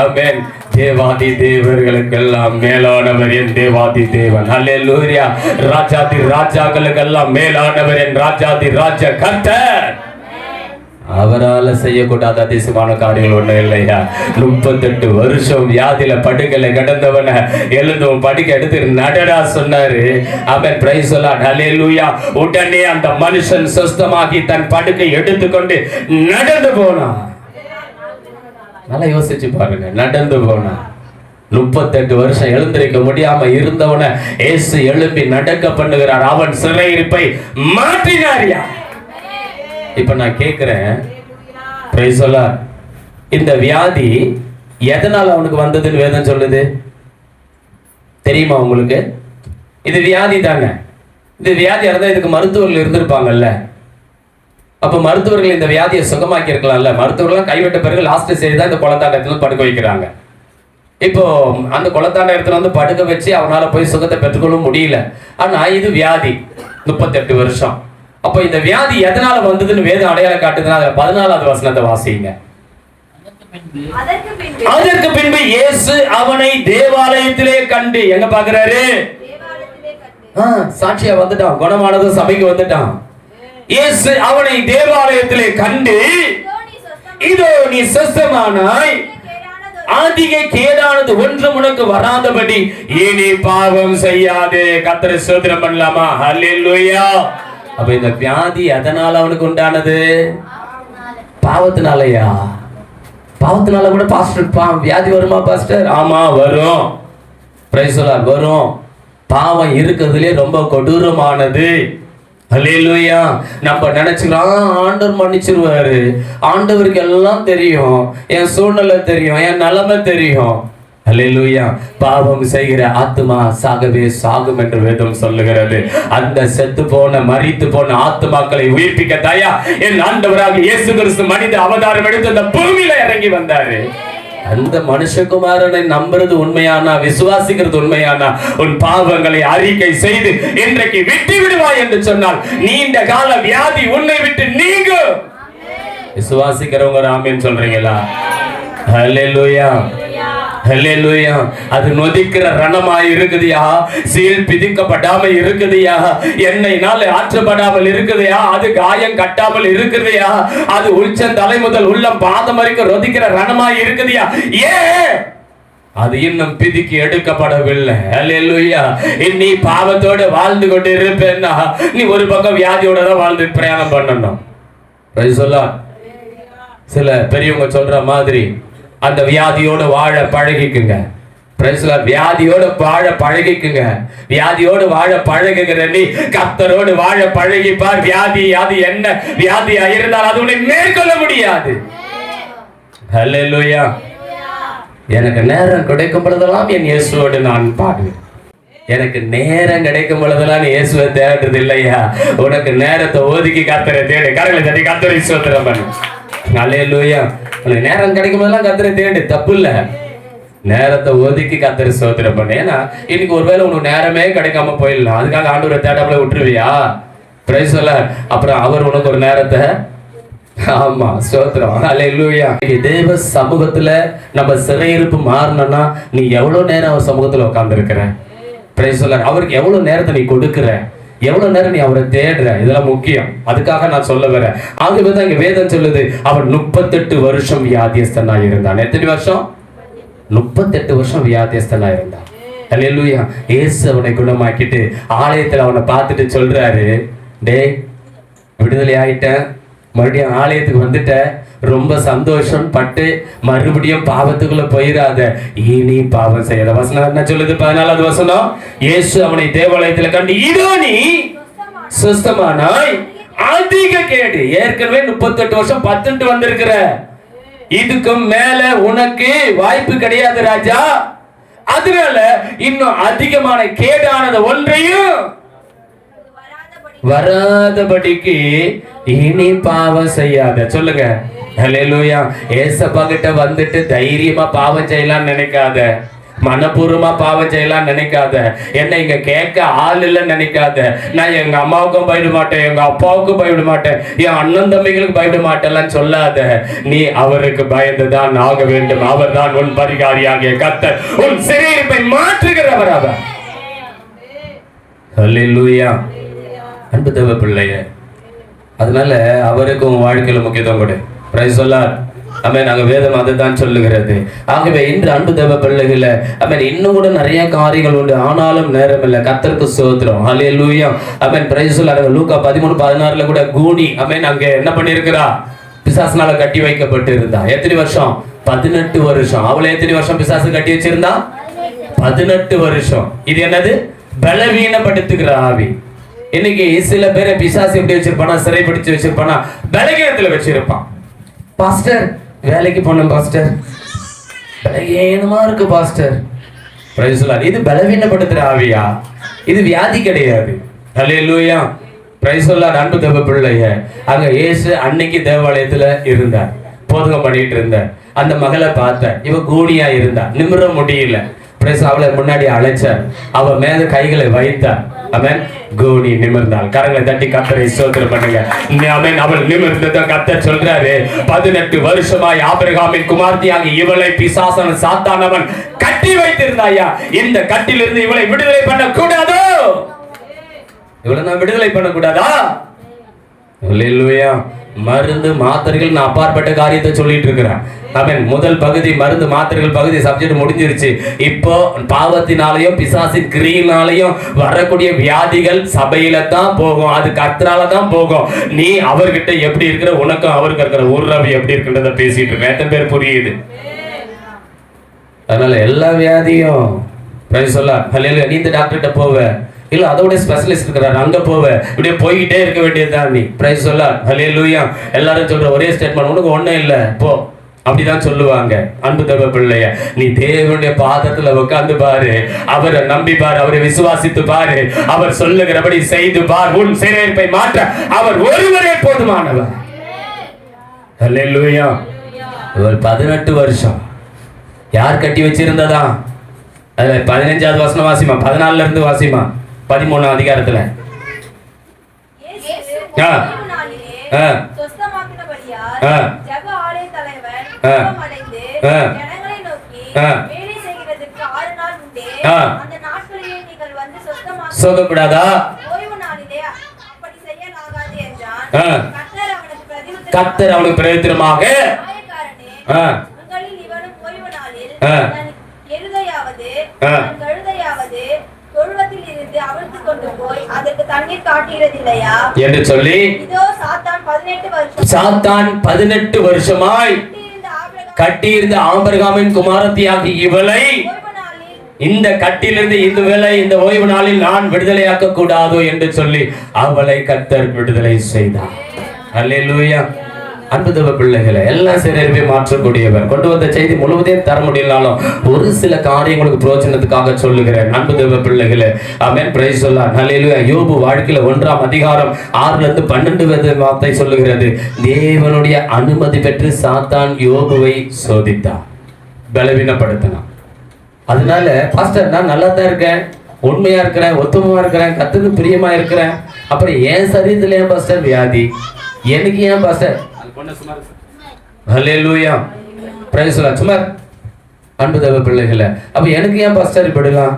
ஆமென். தேவாதி தேவர்களுக்கெல்லாம் மேலானவர் என் தேவாதி தேவன். ஹல்லேலூயா. ராஜாதி ராஜாக்களுக்கெல்லாம் மேலானவர் என் ராஜாதி ராஜா கர்த்தர். அவரால் செய்யக்கூடாத அதிசயமான காரியங்கள் ஒண்ணு இல்லையா? 38 வருஷம் வியாதியில படுக்கல கிடந்தவன எழுந்தும் படுக்க எடுத்து நடடா சொன்னாரு. அவன் பிரைஸ் சொல்லான். ஹல்லேலூயா. உடனே அந்த மனுஷன் சுஸ்தமாகி தன் படுக்கை எடுத்துக்கொண்டு நடந்து போனான். நல்லா யோசிச்சு பாருங்க, நடந்து போனான். 38 வருஷம் எழுந்திருக்க முடியாம இருந்தவன இயேசு எழுப்பி நடக்க பண்ணுகிறார். அவன் சிறையிருப்பை மாற்றினாரியா. இப்ப நான் கேட்கிறேன், பிரைஸ் சொல்லார், இந்த வியாதி எதனால அவனுக்கு வந்ததுன்னு வேதம் சொல்லுது தெரியுமா உங்களுக்கு? இது வியாதி தாங்க. இது வியாதியா இருந்தா இதுக்கு மருத்துவர்கள் இருந்திருப்பாங்கல்ல. அப்ப மருத்துவர்கள் இந்த வியாதியை சுகமாக்கி இருக்கலாம்ல. மருத்துவர்கள் கைவிட்ட பிறகு லாஸ்ட் ஸ்டேஜ் தான் இந்த குளத்தாண்ட இடத்துல படுக்க வைக்கிறாங்க. இப்போ அந்த குளத்தாண்ட இடத்துல வந்து படுக்க வச்சு அவனால போய் சுகத்தை பெற்றுக்கொள்ள முடியல. ஆனா இது வியாதி 38 வருஷம். அப்ப இந்த வியாதி எதனால வந்ததுன்னு வேதம் அடையாளம் காட்டுதுன்னா 14வது வசனத்தை வாசிங்க. அதற்கு பின்பு இயேசு அவனை தேவாலயத்திலே கண்டு, எங்க பாக்குறாரு? சாட்சியா வந்துட்டான், குணமானதும் சபைக்கு வந்துட்டான். இயேசு அவனை தேவாலயத்திலே கண்டு, இதோ நீ சுத்தமானாய், அதிக கேடானது ஒன்றும் உனக்கு வராதபடி இனி பாவம் செய்யாதே. கர்த்தரை ஸ்தோத்திரம் பண்ணலாமா? ஹல்லேலூயா. அப்ப இந்த வியாதி எதனால அவனுக்கு உண்டானது? பாவத்தினாலயா? பாவத்தினால கூட பாஸ்டர் வியாதி வருமா பாஸ்டர்? ஆமா வரும். பிரைஸ் தி லார்ட், வரும். பாவம் இருக்கிறதுலே ரொம்ப கொடூரமானது. ஹல்லேலூயா. நம்ம நினைச்சுக்கிறோம் ஆண்டவர் மன்னிச்சிருவாரு, ஆண்டவருக்கு எல்லாம் தெரியும், என் சூழ்நிலை தெரியும், என் நிலைமை தெரியும். ஹல்லேலூயா. பாவம் செய்கிற ஆத்மா சாகவே சாகும் என்று வேதம் சொல்லுகிறது. அந்த செத்து போன மரித்து போன ஆத்மாக்களை உயிர்ப்பிக்க தயா என் ஆண்டவராக இயேசு கிறிஸ்து மனித அவதாரம் எடுத்து அந்த பூமியில இறங்கி வந்தாரு. அந்த மனுஷகுமாரனை நம்புறது உண்மையானா, விசுவாசிக்கிறது உண்மையானா, உன் பாவங்களை அறிக்கை செய்து இன்றைக்கு விட்டு விடுவாய் என்று சொன்னால் நீண்ட கால வியாதி உன்னை விட்டு நீங்கும். விசுவாசிக்கிறவங்க ஆமென் சொல்றீங்களா? ஹல்லேலூயா, ஹல்லேலூயா. அது நொதிக்கிற ரணமாய் இருக்குதியா, சீல் பிதிக்கப்படாம இருக்குதியா, எண்ணெய்னால ஆற்றப்படாமல் இருக்குதியா, அது காயம் கட்டாமல் இருக்குதியா, அது உச்சம் தலை முதல் உள்ளம் பாதம் வரைக்கும் நொதிக்கிற ரணமாய் இருக்குதியா, ஏன் அது இன்னும் பிதிக்கி எடுக்கப்படவில்லை? ஹல்லேலூயா. நீ பாவத்தோட வாழ்ந்து கொண்டு இருப்பேன்னா நீ ஒரு பக்கம் வியாதியோட தான் வாழ்ந்து பிரயாணம் பண்ணணும். Price the Lord. சில பெரியவங்க சொல்ற மாதிரி அந்த வியாதியோட வாழ பழகிக்குங்க. Price the Lord. வியாதியோட வாழ பழகிக்குங்க. வியாதியோடு வாழ பழகுகிற நீ கர்த்தரோடு வாழ பழகிப்பார். வியாதி அது என்ன வியாதியா இருந்தால் அது உன்னை மேற்கொள்ள முடியாது. ஹல்லேலூயா. எனக்கு நேரம் கிடைக்கும் பொழுதெல்லாம் என் இயேசுவோடு நான் பாடுவேன். எனக்கு நேரம் கிடைக்கும் பொழுதெல்லாம் இயேசுவை தேடுறது இல்லையா? உனக்கு நேரத்தை ஒதுக்கி கர்த்தரை தேடு. கரங்களை தட்டி கர்த்தரை ஸ்தோத்திரம் பண்ணு. ஹல்லேலூயா. உனக்கு நேரம் கிடைக்கும் போதெல்லாம் கர்த்தரை தேடு, தப்பு இல்ல. நேரத்தை ஒதுக்கி கர்த்தரை ஸ்தோத்திரம் பண்ணு. ஏன்னா இன்னைக்கு ஒருவேளை உனக்கு நேரமே கிடைக்காம போயிடலாம், அதுக்காக ஆண்டவரை தேடாமலே விட்டுருவியா? Price the Lord. அப்புறம் அவர் உனக்கு ஒரு நேரத்தை, ஆமா ஸ்தோத்திரம், ஹல்லேலூயா. தேவ சமூகத்துல நம்ம சிறையிருப்பு மாறணும்னா நீ எவ்வளவு நேரம் அவர் சமூகத்துல உட்கார்ந்து இருக்கிற? Price the Lord. அவருக்கு எவ்வளவு நேரத்தை நீ கொடுக்கிற, எவ்வளவு நேரம் நீ அவரை தேடுற, இதெல்லாம் முக்கியம். அதுக்காக நான் சொல்ல வரேன். ஆகவேதான் இங்க வேதம் சொல்லுது, அவன் 38 வருஷம் வியாதியஸ்தனா இருந்தான். எத்தனை வருஷம்? 38 வருஷம் வியாதியஸ்தனா இருந்தான். ஹல்லேலூயா. இயேசு அவனை குணமாக்கிட்டு ஆலயத்துல அவனை பார்த்துட்டு சொல்றாரு, டேய் விடுதலை ஆயிட்டேன், மறுபடியும் ஆலயத்துக்கு வந்துட்ட, ரொம்ப சந்தோஷம் பட்டு மறுபடியும் பாவத்துக்குள்ள போயிடாத, இனி பாவம் செய்யாத. வசனம் என்ன சொல்லுது? 14வது வசனம். இயேசு அவனை தேவாலயத்துல கண்டு, இதோ நீ சுத்தமானாய், அதிக கேடு. ஏற்கனவே 38 வருஷம் 10 வந்திருக்கிற, இதுக்கு மேல உனக்கு வாய்ப்பு கிடையாது ராஜா. அதனால இன்னும் அதிகமான கேடானது ஒன்றையும் வராதபடிக்கு இனி பாவம் செய்யாத. சொல்லுங்க ஹல்லேலூயா. ஏசப்பா கிட்ட வந்துட்டு தைரியமா பாவம் செய்யலாம் நினைக்காத, மனப்பூர்வமா பாவம் செய்யலாம் நினைக்காத, என்ன இங்க கேட்க ஆள் இல்லைன்னு நினைக்காத. நான் எங்க அம்மாவுக்கும் பயப்பட மாட்டேன், எங்க அப்பாவுக்கும் பயப்பட மாட்டேன், என் அண்ணன் தம்பிகளுக்கு பயப்பட மாட்டேன்லாம் சொல்லாத. நீ அவருக்கு பயந்துதான் ஆக வேண்டும். அவர் தான் உன் பரிகாரியாகிய கர்த்தர், உன் சிறையிருப்பை மாற்றுகிறவர் அவர். ஹல்லேலூயா. அன்பு தேவ பிள்ளைய, அதனால அவருக்கு உன் வாழ்க்கையில முக்கியத்துவம் கொடு. பிரைஸ் சொல்லார். ஆமென். நாங்க வேதம் அதை தான் சொல்லுகிறது. ஆகவே இன்று அன்பு தேவ பிள்ளைகள, ஆமென், இன்னும் கூட நிறைய காரியங்கள் உண்டு, ஆனாலும் நேரம் இல்லை. கர்த்தருக்கு ஸ்தோத்திரம். ஹல்லேலூயா. ஆமென். பிரைஸ் சொல்லார். லூக்கா 13:16 கூட கூனி, ஆமென், அங்க என்ன பண்ணியிருக்கிறா? பிசாசுனால கட்டி வைக்கப்பட்டு இருந்தா. எத்தனை வருஷம்? 18 வருஷம். அவளை எத்தனை வருஷம் பிசாசு கட்டி வச்சிருந்தா? 18 வருஷம். இது என்னது? பலவீனப்படுத்துகிற ஆவி. இன்னைக்கு சில பேரை பிசாசு எப்படி வச்சிருப்பானா? சிறைப்பிடிச்சு வச்சிருப்பானா? பலகீனத்துல வச்சிருப்பான். பாஸ்டர், வேலைக்கு போனோம் பாஸ்டர், பலகீனமா இருக்கு பாஸ்டர். Price the Lord. இது பலவீனப்படுத்துற ஆவியா? இது வியாதி கிடையாது. ஹல்லேலூயா. Praise the Lord. அன்பு தேவ பிள்ளையே, அங்க இயேசு அன்னைக்கு தேவாலயத்துல இருந்தார், போதகம் பண்ணிட்டு இருந்தார். அந்த மகளை பார்த்த, இவ கூனியா இருந்தா, நிமிர முடியல. பிரைஸ், அவளை முன்னாடி அழைச்சார், அவ மேல கைகளை வைத்தார். ஆமென். கூனி நிமிர்ந்தாள். கரங்களை தட்டி கர்த்தரை ஸ்தோத்திரம் பண்ணுங்க. ஆமென். அவள் நிமிர்ந்தத கர்த்தர் சொல்றாரு, 18 வருஷமாய் ஆபிரகாமின் குமார்த்தியாகி இவளை பிசாசன் சாத்தானவன் கட்டி வைத்திருந்தாயா, இந்த கட்டிலிருந்து இவளை விடுதலை பண்ண கூடாதோ? இவளை நான் விடுதலை பண்ண கூடாதா? அல்லேலூயா. மருந்து மாத்திரைகள் நான் அப்பாற்பட்ட காரியத்தை சொல்லிட்டு இருக்கிறேன். ஆமென். முதல் பகுதி மருந்து மாத்திரைகள் பகுதி சப்ஜெக்ட் முடிஞ்சிருச்சு. இப்போ பாவத்தினாலையும் பிசாசின் கிரியினாலையும் வரக்கூடிய வியாதிகள் சபையில தான் போகும், அது கர்த்தரால தான் போகும். நீ அவர்கிட்ட எப்படி இருக்கிற, உனக்கும் அவருக்கு இருக்கிற உறவு எப்படி இருக்குன்றத பேசிட்டு இருக்க. எத்தனை பேர் புரியுது? அதனால எல்லா வியாதியும் பிரைஸ் சொல்ல ஹல்லேலூயா. நீ இந்த டாக்டர்கிட்ட போவ, இல்ல அதோட ஸ்பெஷலிஸ்ட் இருக்கிறாரு, அங்க போவ, இப்படியே போய்கிட்டே இருக்க வேண்டியதுதான் நீ. பிரைஸ் சொல்ல ஹல்லேலூயா. எல்லாரும் சொல்ற ஒரே ஸ்டேட்மெண்ட், உனக்கு ஒண்ணும் இல்ல போ, அப்படிதான் சொல்லுவாங்க. அன்பு தேவ பிள்ளைய, நீ தேவனுடைய பாதத்துல உட்கார்ந்து பாரு, அவரை நம்பி பாரு, அவரை விசுவாசித்து பாரு, அவர் சொல்லுகிறபடி செய்து பார். உன் சிறையிருப்பை மாற்ற அவர் ஒருவரே போதுமானவர். ஹல்லேலூயா. 18 வருஷம் யார் கட்டி வச்சிருந்ததா? அதுல 15வது வசனம் வாசிமா, 14ல இருந்து வாசிமா, 13ஆம் அதிகாரத்துல. சோகப்படாதா? கர்த்தர் அவனுக்கு பிரதித்திரமாக என்று சொல்லி சாத்தான் 18 வருஷமாய் கட்டியிருந்த ஆபிரகாமின் குமாரத்தியாகி இவளை இந்த கட்டிலிருந்து இந்த வேளை இந்த ஓய்வு நாளில் நான் விடுதலையாக்க கூடாதோ என்று சொல்லி அவளை கர்த்தர் விடுதலை செய்தார். அல்லேலூயா. அன்பு தேவ பிள்ளைகளை, எல்லாம் சிறையிருப்பை மாற்றக்கூடியவர். கொண்டு வந்த செய்தி முழுவதையும் தர முடியலாலும் ஒரு சில காரியங்களுக்கு பிரயோஜனத்துக்காக சொல்லுகிறேன். அன்பு தேவ பிள்ளைகளை, ஆமென். Praise the Lord. ஹல்லேலூயா. யோபு வாழ்க்கையில 1ஆம் அதிகாரம் 6ல இருந்து 12 வார்த்தை சொல்லுகிறது. தேவனுடைய அனுமதி பெற்று சாத்தான் யோபுவை சோதித்தான், பலவீனப்படுத்தினான். அதனால பாஸ்டர், நான் நல்லா தான் இருக்கேன், உண்மையா இருக்கிறேன், ஒத்துமையா இருக்கிறேன், கர்த்தருக்கு பிரியமா இருக்கிறேன், அப்புறம் ஏன் சரீரத்துல ஏன் பாஸ்டர் வியாதி, எனக்கு ஏன் pastor? Hallelujah. Praise the Lord. சுமார் அன்பு தேவ பிள்ளைகளே, அப்ப எனக்கு ஏன் பாஸ்டர் இப்படிலாம்?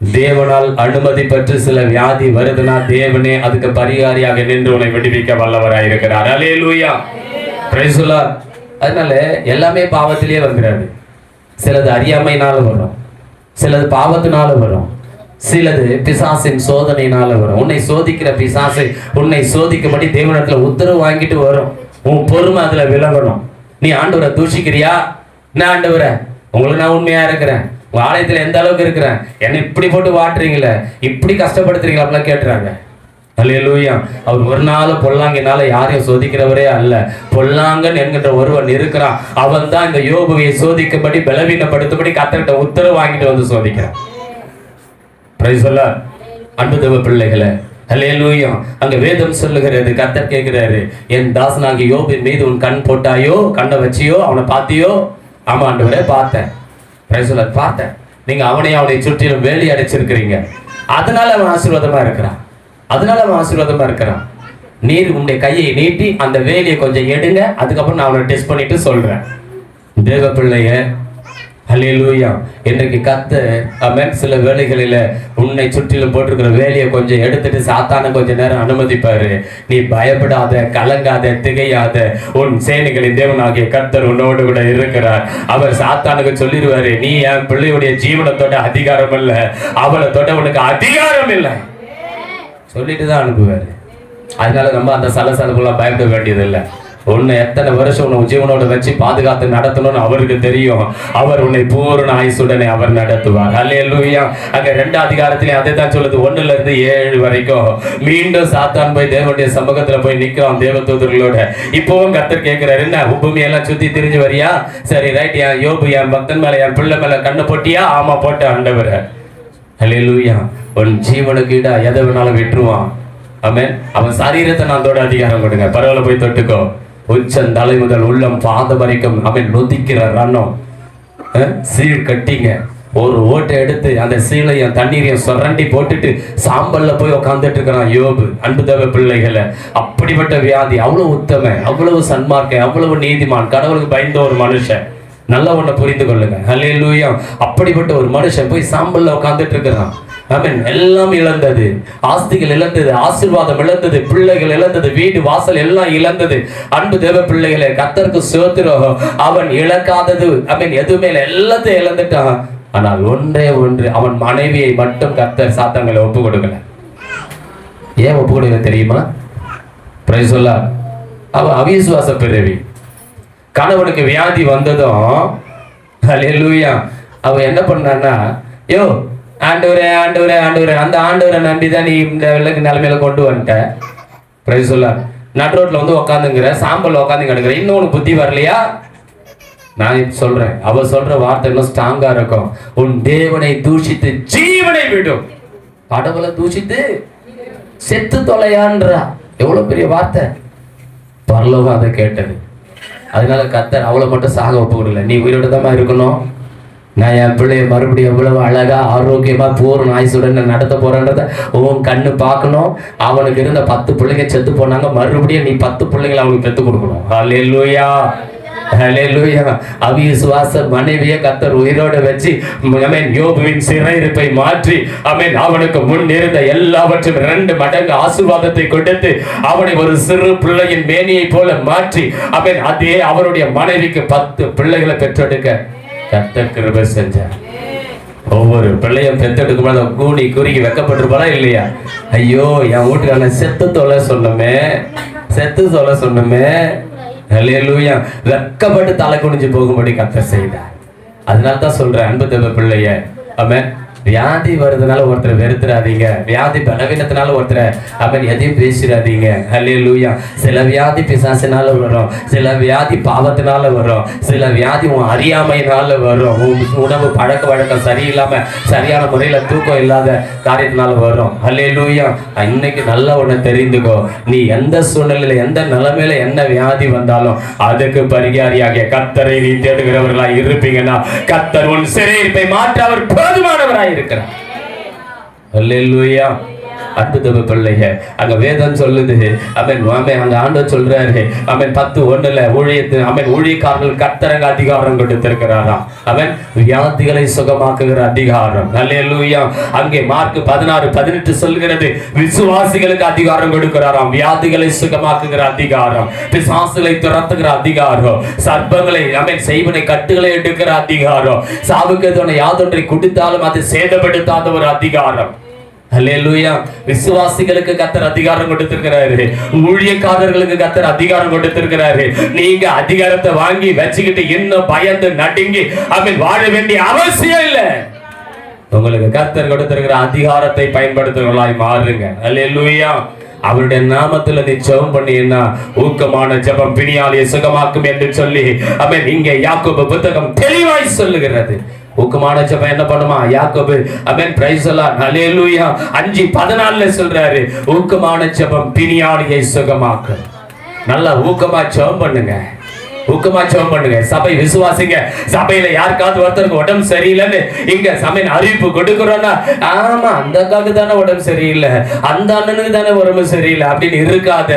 தேவனால் அனுமதி பெற்று சில வியாதி வருதுன்னா தேவனே அதுக்கு பரிகாரியாக நின்று உன்னை விடுவிக்க வல்லவராய் இருக்கிறார். ஹல்லேலூயா. Praise the Lord. அதனால எல்லாமே பாவத்திலேயே வந்துடாது. சிலது அறியாமையினால வரும், சிலது பாவத்தினால வரும், சிலது பிசாசின் சோதனையினால வரும். உன்னை சோதிக்கிற பிசாசை உன்னை சோதிக்கும்படி தேவனிடத்துல உத்தரவு வாங்கிட்டு வரும். உன் பொறுமை அதுல விளங்கணும். நீ ஆண்டவரை தூஷிக்கிறியா? நான் ஆண்டவரை உங்களுக்கு நான் உண்மையா இருக்கிறேன், உங்க ஆலயத்துல எந்த அளவுக்கு இருக்கிறேன், என்னை இப்படி போட்டு வாட்டுறீங்களே, இப்படி கஷ்டப்படுத்துறீங்களா அப்படிலாம் கேட்டுறாங்க. அல்லேலூயா. அவர் ஒரு நாள் பொல்லாங்கினால யாரையும் சோதிக்கிறவரே அல்ல. பொல்லாங்கன் என்கின்ற ஒருவன் இருக்கிறான். அவன் தான் இந்த யோபுவை சோதிக்கும்படி பலவீனப்படுத்தும்படி கர்த்தர்கிட்ட உத்தரவு வாங்கிட்டு வந்து சோதிக்கிறான். Price the Lord. அன்பு தேவ பிள்ளைகளே, அல்லேலூயா. அங்க வேதம் சொல்லுகிறது, கர்த்தர் கேட்கிறாரு, என் தாசனாகிய யோபின் மீது உன் கண் போட்டாயோ, கண்ணை வச்சியோ, அவனை பார்த்தியோ? ஆமா ஆண்டவரே பார்த்தேன். Price the Lord. பார்த்தேன். நீங்க அவனை சுற்றிலும் வேலி அடைச்சிருக்கிறீங்க. அதனால அவன் ஆசீர்வாதமா இருக்கிறான். நீர் உங்களுடைய கையை நீட்டி அந்த வேலியை கொஞ்சம் எடுங்க, அதுக்கப்புறம் நான் அவனை டெஸ்ட் பண்ணிட்டு சொல்றேன். தேவ பிள்ளைய, அல்லேலூயா. இன்றைக்கு கர்த்தர் ஆமென் சில வேளைகளில உன்னை சுற்றிலும் போட்டிருக்கிற வேலையை கொஞ்சம் எடுத்துட்டு சாத்தான கொஞ்ச நேரம் அனுமதிப்பாரு. நீ பயப்படாத, கலங்காத, திகையாத. உன் சேனைகளின் தேவனாகிய கர்த்தர் உன்னோடு கூட இருக்கிறார். அவர் சாத்தானுக்கு சொல்லிடுவாரு, நீ என் பிள்ளையுடைய ஜீவனத்தோட அதிகாரம் இல்ல, அவளை தொட உனக்கு அதிகாரம் இல்லை சொல்லிட்டு தான் அனுப்புவாரு. அதனால நம்ம அந்த சலசலப்புலாம் பயப்பட வேண்டியதில்லை. உன்னை எத்தனை வருஷம் உன்னை ஜீவனோட வச்சு பாதுகாத்து நடத்தணும்னு அவருக்கு தெரியும். அவர் உன்னை பூரண ஆயுசுடனே அவர் நடத்துவார். அல்லேலூயா. அங்க 2 அதிகாரத்திலே அதை தான் சொல்லுது. 1ல இருந்து 7 வரைக்கும் மீண்டும் சாத்தான் போய் தேவனுடைய சமூகத்துல போய் நிற்கிறான் தேவதூதர்களோட. இப்பவும் கர்த்தர் கேட்கிறாரு, என்ன பூமியெல்லாம் சுத்தி திரிஞ்சு வரியா? சரி ரைட், என் யோபு என் பக்தன் மேல என் பிள்ளை மேல கண்ணை போட்டியா? ஆமா போட்ட ஆண்டவரே. அல்லேலூயா. உன் ஜீவனுக்கு இட எதை வேணாலும் விட்டுருவான். ஆமென். அவன் சரீரத்தை நான் தொட அதிகாரம் கொடுங்க. பரவாயில்ல, போய் தொட்டுக்கோ. உச்சம் தலை முதல் உள்ளம் பாதம் வரைக்கும் அவன் நொதிக்கிற ரன்னம் சீழ் கட்டிங்க. ஒரு ஓட்டை எடுத்து அந்த சீலையும் தண்ணீரையும் சுரண்டி போட்டுட்டு சாம்பல்ல போய் உட்காந்துட்டு இருக்கிறான் யோபு. அன்பு தேவ பிள்ளைகளை, அப்படிப்பட்ட வியாதி, அவ்வளவு உத்தம, அவ்வளவு சன்மார்க்க, அவ்வளவு நீதிமான், கடவுளுக்கு பயந்த ஒரு மனுஷன். நல்ல ஒன்றை புரிந்து கொள்ளுங்க. அல்லேலூயா. அப்படிப்பட்ட ஒரு மனுஷன் போய் சாம்பல்ல உட்காந்துட்டு இருக்கிறான். ஆமென். எல்லாம் இழந்தது, ஆஸ்திகள் இழந்தது, ஆசீர்வாதம் இழந்தது, பிள்ளைகள் இழந்தது, வீடு வாசல் எல்லாம் இழந்தது. அன்பு தேவ பிள்ளைகளே, கர்த்தருக்கு ஸ்தோத்திரம். அவன் இழக்காதது ஆமென் எதுவுமே எல்லாத்தையும் இழந்துட்டான். ஆனால் ஒன்றே ஒன்று, அவன் மனைவியை மட்டும் கர்த்தர் சாத்தான்களை ஒப்பு கொடுக்கல. ஏன் ஒப்பு கொடுக்கல தெரியுமா? Price the Lord. அவ அவிசுவாச பிறவி. கணவனுக்கு வியாதி வந்ததும் அல்லேலூயா அவ என்ன பண்ணான்னா, யோ ஆண்டவரே ஆண்டவரே ஆண்டவரே, அந்த ஆண்டவரை நம்பிதான் நீ இந்த நிலைமையில கொண்டு வந்துட்ட. Price the Lord. நடு ரோட்ல வந்து உட்காந்துங்கிற, சாம்பல் உட்காந்து கிடக்குற, இன்னும் உனக்கு புத்தி வரலையா? நான் சொல்றேன், அவ சொல்ற வார்த்தை இன்னும் ஸ்ட்ராங்கா இருக்கும். உன் தேவனை தூஷித்து ஜீவனை விடும். கடவுளை தூஷித்து செத்து தொலையான்றா. எவ்வளவு பெரிய வார்த்தை. பரலோகம் அதை கேட்டது. அதனால கர்த்தர் அவளை மட்டும் சாக ஒப்பு கொடுக்கல. நீ உயிரோட தான் இருக்கணும். நான் என் பிள்ளைய மறுபடியும் எவ்வளவு அழகா ஆரோக்கியமா பூர்ண ஆயுசுடன் நடத்த போறேன்றத உன் கண்ணு பார்க்கணும். அவனுக்கு இருந்த 10 பிள்ளைங்க செத்து போனாங்க. மறுபடியும் நீ 10 பிள்ளைங்களை அவனுக்கு பெற்று கொடுக்கணும். ஹல்லேலூயா. ஹல்லேலூயா. அவிசுவாச மனைவியை கர்த்தர் உயிரோட வச்சு ஆமென் யோபுவின் சிறையிருப்பை மாற்றி ஆமென் அவனுக்கு முன் இருந்த எல்லாவற்றையும் 2 மடங்கு ஆசீர்வாதத்தை கொடுத்து அவனை ஒரு சிறு பிள்ளையின் மேனியை போல மாற்றி ஆமென் அதே அவருடைய மனைவிக்கு 10 பிள்ளைகளை பெற்றெடுக்க கர்த்தர் கிருபை செஞ்சார். ஒவ்வொரு பிள்ளையும் பெற்றெடுக்கும் போது கூடி குறுகி வெக்கப்பட்டிருப்பாளா இல்லையா? ஐயோ என் வீட்டுக்கான செத்து தொலை சொன்னமே. அல்லேலூயா. வெக்கப்பட்டு தலை குனிஞ்சு போகும்படி கர்த்தர் செய்தார். அதனால தான் சொல்றேன், அன்பு தேவ பிள்ளைய, ஆமென். வியாதி வருதுனால ஒருத்தரை வெறுத்துறாதீங்க. வியாதி பலவீனத்தினால ஒருத்தரை அவன் எதையும் பேசிடாதீங்க. அல்லேலூயா. சில வியாதி பிசாசினால வரும், சில வியாதி பாவத்தினால வரும், சில வியாதி உன் அறியாமையினால வரும், உணவு பழக்க வழக்கம் சரியில்லாம சரியான முறையில தூக்கம் இல்லாத காரியத்தினால வரும். அல்லேலூயா. இன்னைக்கு நல்லா ஒண்ணு தெரிந்துக்கோ, நீ எந்த சூழ்நிலையில எந்த நிலைமையில என்ன வியாதி வந்தாலும் அதுக்கு பரிகாரியாகிய கர்த்தரை நீ தேடுகிறவர்களா இருப்பீங்கன்னா கர்த்தர் உன் சிறையிருப்பை மாற்ற அவர் போதுமானவராய் இருக்கிறார். அல்லேலூயா. அன்பு தேவ பிள்ளைங்க, அங்க வேதம் சொல்லுது ஆமென். ஆமென். அங்க ஆண்டவர் சொல்றாரு ஆமென் 10:1 ஊழியக்காரர்கள் கர்த்தரங்க அதிகாரம் கொடுத்திருக்கிறாராம். ஆமென். வியாதிகளை சுகமாக்குகிற அதிகாரம். அல்லேலூயா. அங்கே மார்க் 16:18 சொல்கிறது விசுவாசிகளுக்கு அதிகாரம் கொடுக்கிறாராம். வியாதிகளை சுகமாக்குகிற அதிகாரம், பிசாசுகளை துரத்துகிற அதிகாரம், சர்ப்பங்களை ஆமென் செய்வனை கட்டுகளை எடுக்கிற அதிகாரம், சாவுக்கு எதுவும் யாதொன்றை குடித்தாலும் அதை சேதப்படுத்தாத ஒரு அதிகாரம். அல்லேலூயா. விசுவாசிகளுக்கு கர்த்தர் அதிகாரம் கொடுத்திருக்கிறாரு. ஊழியக்காரர்களுக்கு கர்த்தர் அதிகாரம் கொடுத்திருக்கிறாரு. நீங்க அதிகாரத்தை வாங்கி வச்சுக்கிட்டு இன்னும் பயந்து நடுங்கி ஆமென் வாழ வேண்டிய அவசியம் இல்லை. உங்களுக்கு கர்த்தர் கொடுத்திருக்கிற அதிகாரத்தை பயன்படுத்துகிறவர்களாய் மாறுங்க. அல்லேலூயா. அவருடைய நாமத்துல நீ ஜெபம் பண்ணீன்னா ஊக்கமான ஜெபம் பிணியாளியை சுகமாக்கும் என்று சொல்லி அவன் இங்கே யாக்கோபு புத்தகம் தெளிவாய் சொல்லுகிறது. ஊக்கமான ஜெபம் என்ன பண்ணுமா? யாக்கோபு ஆமென் பிரைஸ் தி லார்ட் ஹல்லேலூயா 5:14 சொல்றாரு, ஊக்கமான ஜெபம் பிணியாளியை சுகமாக்கும். நல்லா ஊக்கமா ஜெபம் பண்ணுங்க, ஊக்கமா ஜெபம் பண்ணுங்க. சபை விசுவாசிங்க. சபையில யாருக்காவது ஒருத்தருக்கு உடம்பு சரியில்லைன்னு இங்க சபையின் அறிவிப்பு கொடுக்கிறோம்னா, ஆமா அந்த அக்காவுக்கு தானே உடம்பு சரியில்லை, அந்த அண்ணனுக்கு தானே உடம்பு சரியில்லை அப்படின்னு இருக்காத.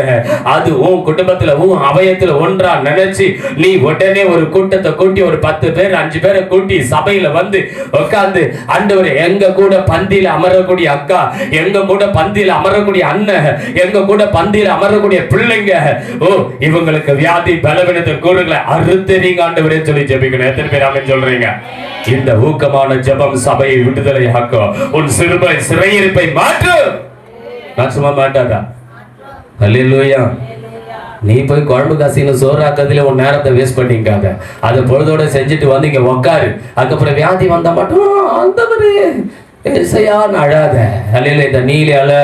அது உன் குடும்பத்துல உன் அவயத்துல ஒன்றா நினைச்சு நீ உடனே ஒரு கூட்டத்தை கூட்டி ஒரு 10 பேர் 5 பேரை கூட்டி சபையில வந்து உட்கார்ந்து, ஆண்டவரே எங்க கூட பந்தியில அமரக்கூடிய அக்கா, எங்க கூட பந்தியில அமரக்கூடிய அண்ணன், எங்க கூட பந்தியில அமரக்கூடிய பிள்ளைங்க, ஓ இவங்களுக்கு வியாதி பலவீனத்தை அறுத்தறீங்க ஆண்டவரே சொல்லி ஜெபிக்கணும். எத்தனை பேர் ஆமென் சொல்றீங்க? இந்த ஊக்கமான ஜெபம் சபையை விடுதலையாக்கும். உன் சிறையிருப்பை மாற்றும். மாற்றுமா மாட்டாதா? ஹல்லேலூயா. நீ போய் குழம்பு காசின்னு சோறாக்கத்துல உன் நேரத்தை வேஸ்ட் பண்ணிக்காத. அதை பொழுதோட செஞ்சுட்டு வந்து இங்க உட்காரு. அதுக்கப்புறம் வியாதி வந்தா மட்டும் ஆண்டவரே ஏசையான்னு அழாத. அல்ல இந்த நீலி அலை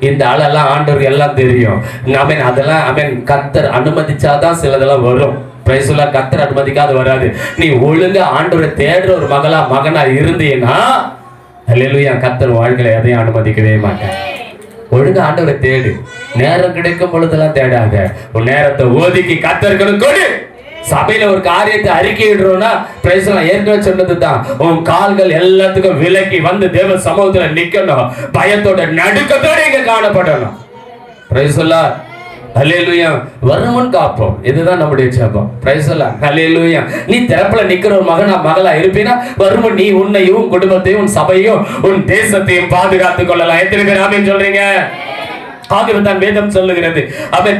இந்த அலெல்லாம் ஆண்டவருக்கு எல்லாம் தெரியும். ஆமென். அதெல்லாம் ஆமென் கர்த்தர் அனுமதிச்சாதான் சிலதெல்லாம் வரும். பிரைஸ்ல கர்த்தர் அனுமதிக்காது வராது. நீ ஒழுங்கா ஆண்டவரை தேடுற ஒரு மகனா இருந்தீன்னா அல்லேலூயா கர்த்தர் வாழ்க்கையில எதையும் அனுமதிக்கவே மாட்டேன். ஒழுங்கா ஆண்டவரை தேடு. நேரம் கிடைக்கும் பொழுதெல்லாம் தேடாத. உன் நேரத்தை ஒதுக்கி கர்த்தருக்கு கொடு. சபையில ஒரு காரியத்தை அறிக்கையிடுறோம்னா பிரைஸ்லாம் ஏற்கனவே சொன்னதுதான், உன் கால்கள் எல்லாத்துக்கும் விலக்கி வந்து தேவ சமூகத்துல நிக்கணும். பயத்தோட நடுக்கத்தோட இங்க காணப்படணும். பிரைஸ்லாம் ஹல்லேலூயா. வருமுன் காப்போம். இதுதான் நம்முடைய ஜெபம். பிரைஸ்லாம் ஹல்லேலூயா. நீ திறப்புல நிக்கிற ஒரு மகளா இருப்பீனா வருமுன் நீ உன்னையும் உன் குடும்பத்தையும் உன் சபையும் உன் தேசத்தையும் பாதுகாத்துக் கொள்ளலாம். எத்தனை பேர் ஆமென் சொல்றீங்க? ஆகவேதான் வேதம் சொல்லுகிறது, அவன்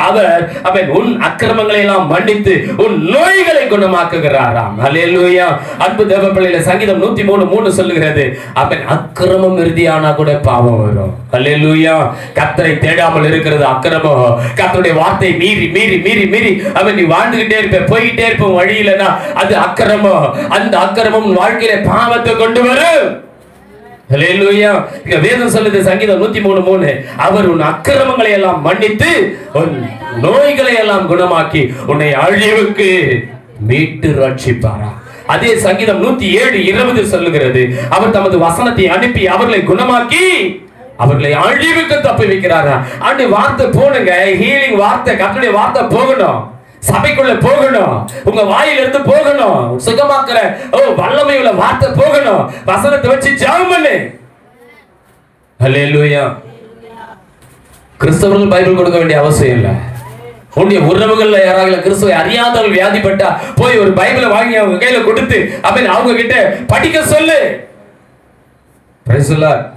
அவர் அவன் உன் அக்கிரமங்களை எல்லாம் மன்னித்து உன் நோய்களை குணமாக்குகிறாராம். ஹல்லேலூயா. அன்பு தேவ பிள்ளைகளே, சங்கீதம் 103:3 சொல்லுகிறது, அவன் அக்கிரமம் இறுதியானா கூட பாவம் வரும். ஹல்லேலூயா. கர்த்தரை தேடாமல் இருக்கிறது அக்கிரமம். கர்த்தருடைய வார்த்தை மீறி மீறி மீறி மீறி அவன் நீ வாழ்ந்துகிட்டே இருப்ப, போய்கிட்டே இருப்ப வழியிலனா அது அக்கிரமம். அந்த அக்கிரமம் வாழ்க்கையில பாவத்தை கொண்டு வரும். ஹல்லேலூயா. இங்க வேதம் சொல்லுது சங்கீதம் 103:3, அவர் உன் அக்கிரமங்களை எல்லாம் மன்னித்து உன் நோய்களை எல்லாம் குணமாக்கி உன்னை அழிவுக்கு மீட்டு ரட்சிப்பாரா. அதே சங்கீதம் 107:20 சொல்லுகிறது, அவர் தமது வசனத்தை அனுப்பி அவர்களை குணமாக்கி அவர்களை அழிவுக்கு தப்புவிக்கிறாரா. அந்த வார்த்தை போடுங்க, ஹீலிங் வார்த்தை, கர்த்தருடைய வார்த்தை போகணும், சபைக்குள்ள போகணும், உங்க வாயிலிருந்து போகணும், சுகமாக்குற வல்லமை உள்ள வார்த்தை போகணும். வசனத்தை வச்சு ஜெபம் பண்ணு. ஹல்லேலூயா. கிறிஸ்தவர்கள் பைபிள் கொடுக்க வேண்டிய அவசியம் இல்லை. உன்னுடைய உறவுகள்ல யாராவது கிறிஸ்துவை அறியாதவர்கள் வியாதிப்பட்டா போய் ஒரு பைபிளை வாங்கி அவங்க கையில கொடுத்து அப்படின்னு அவங்க கிட்ட படிக்க சொல்லு.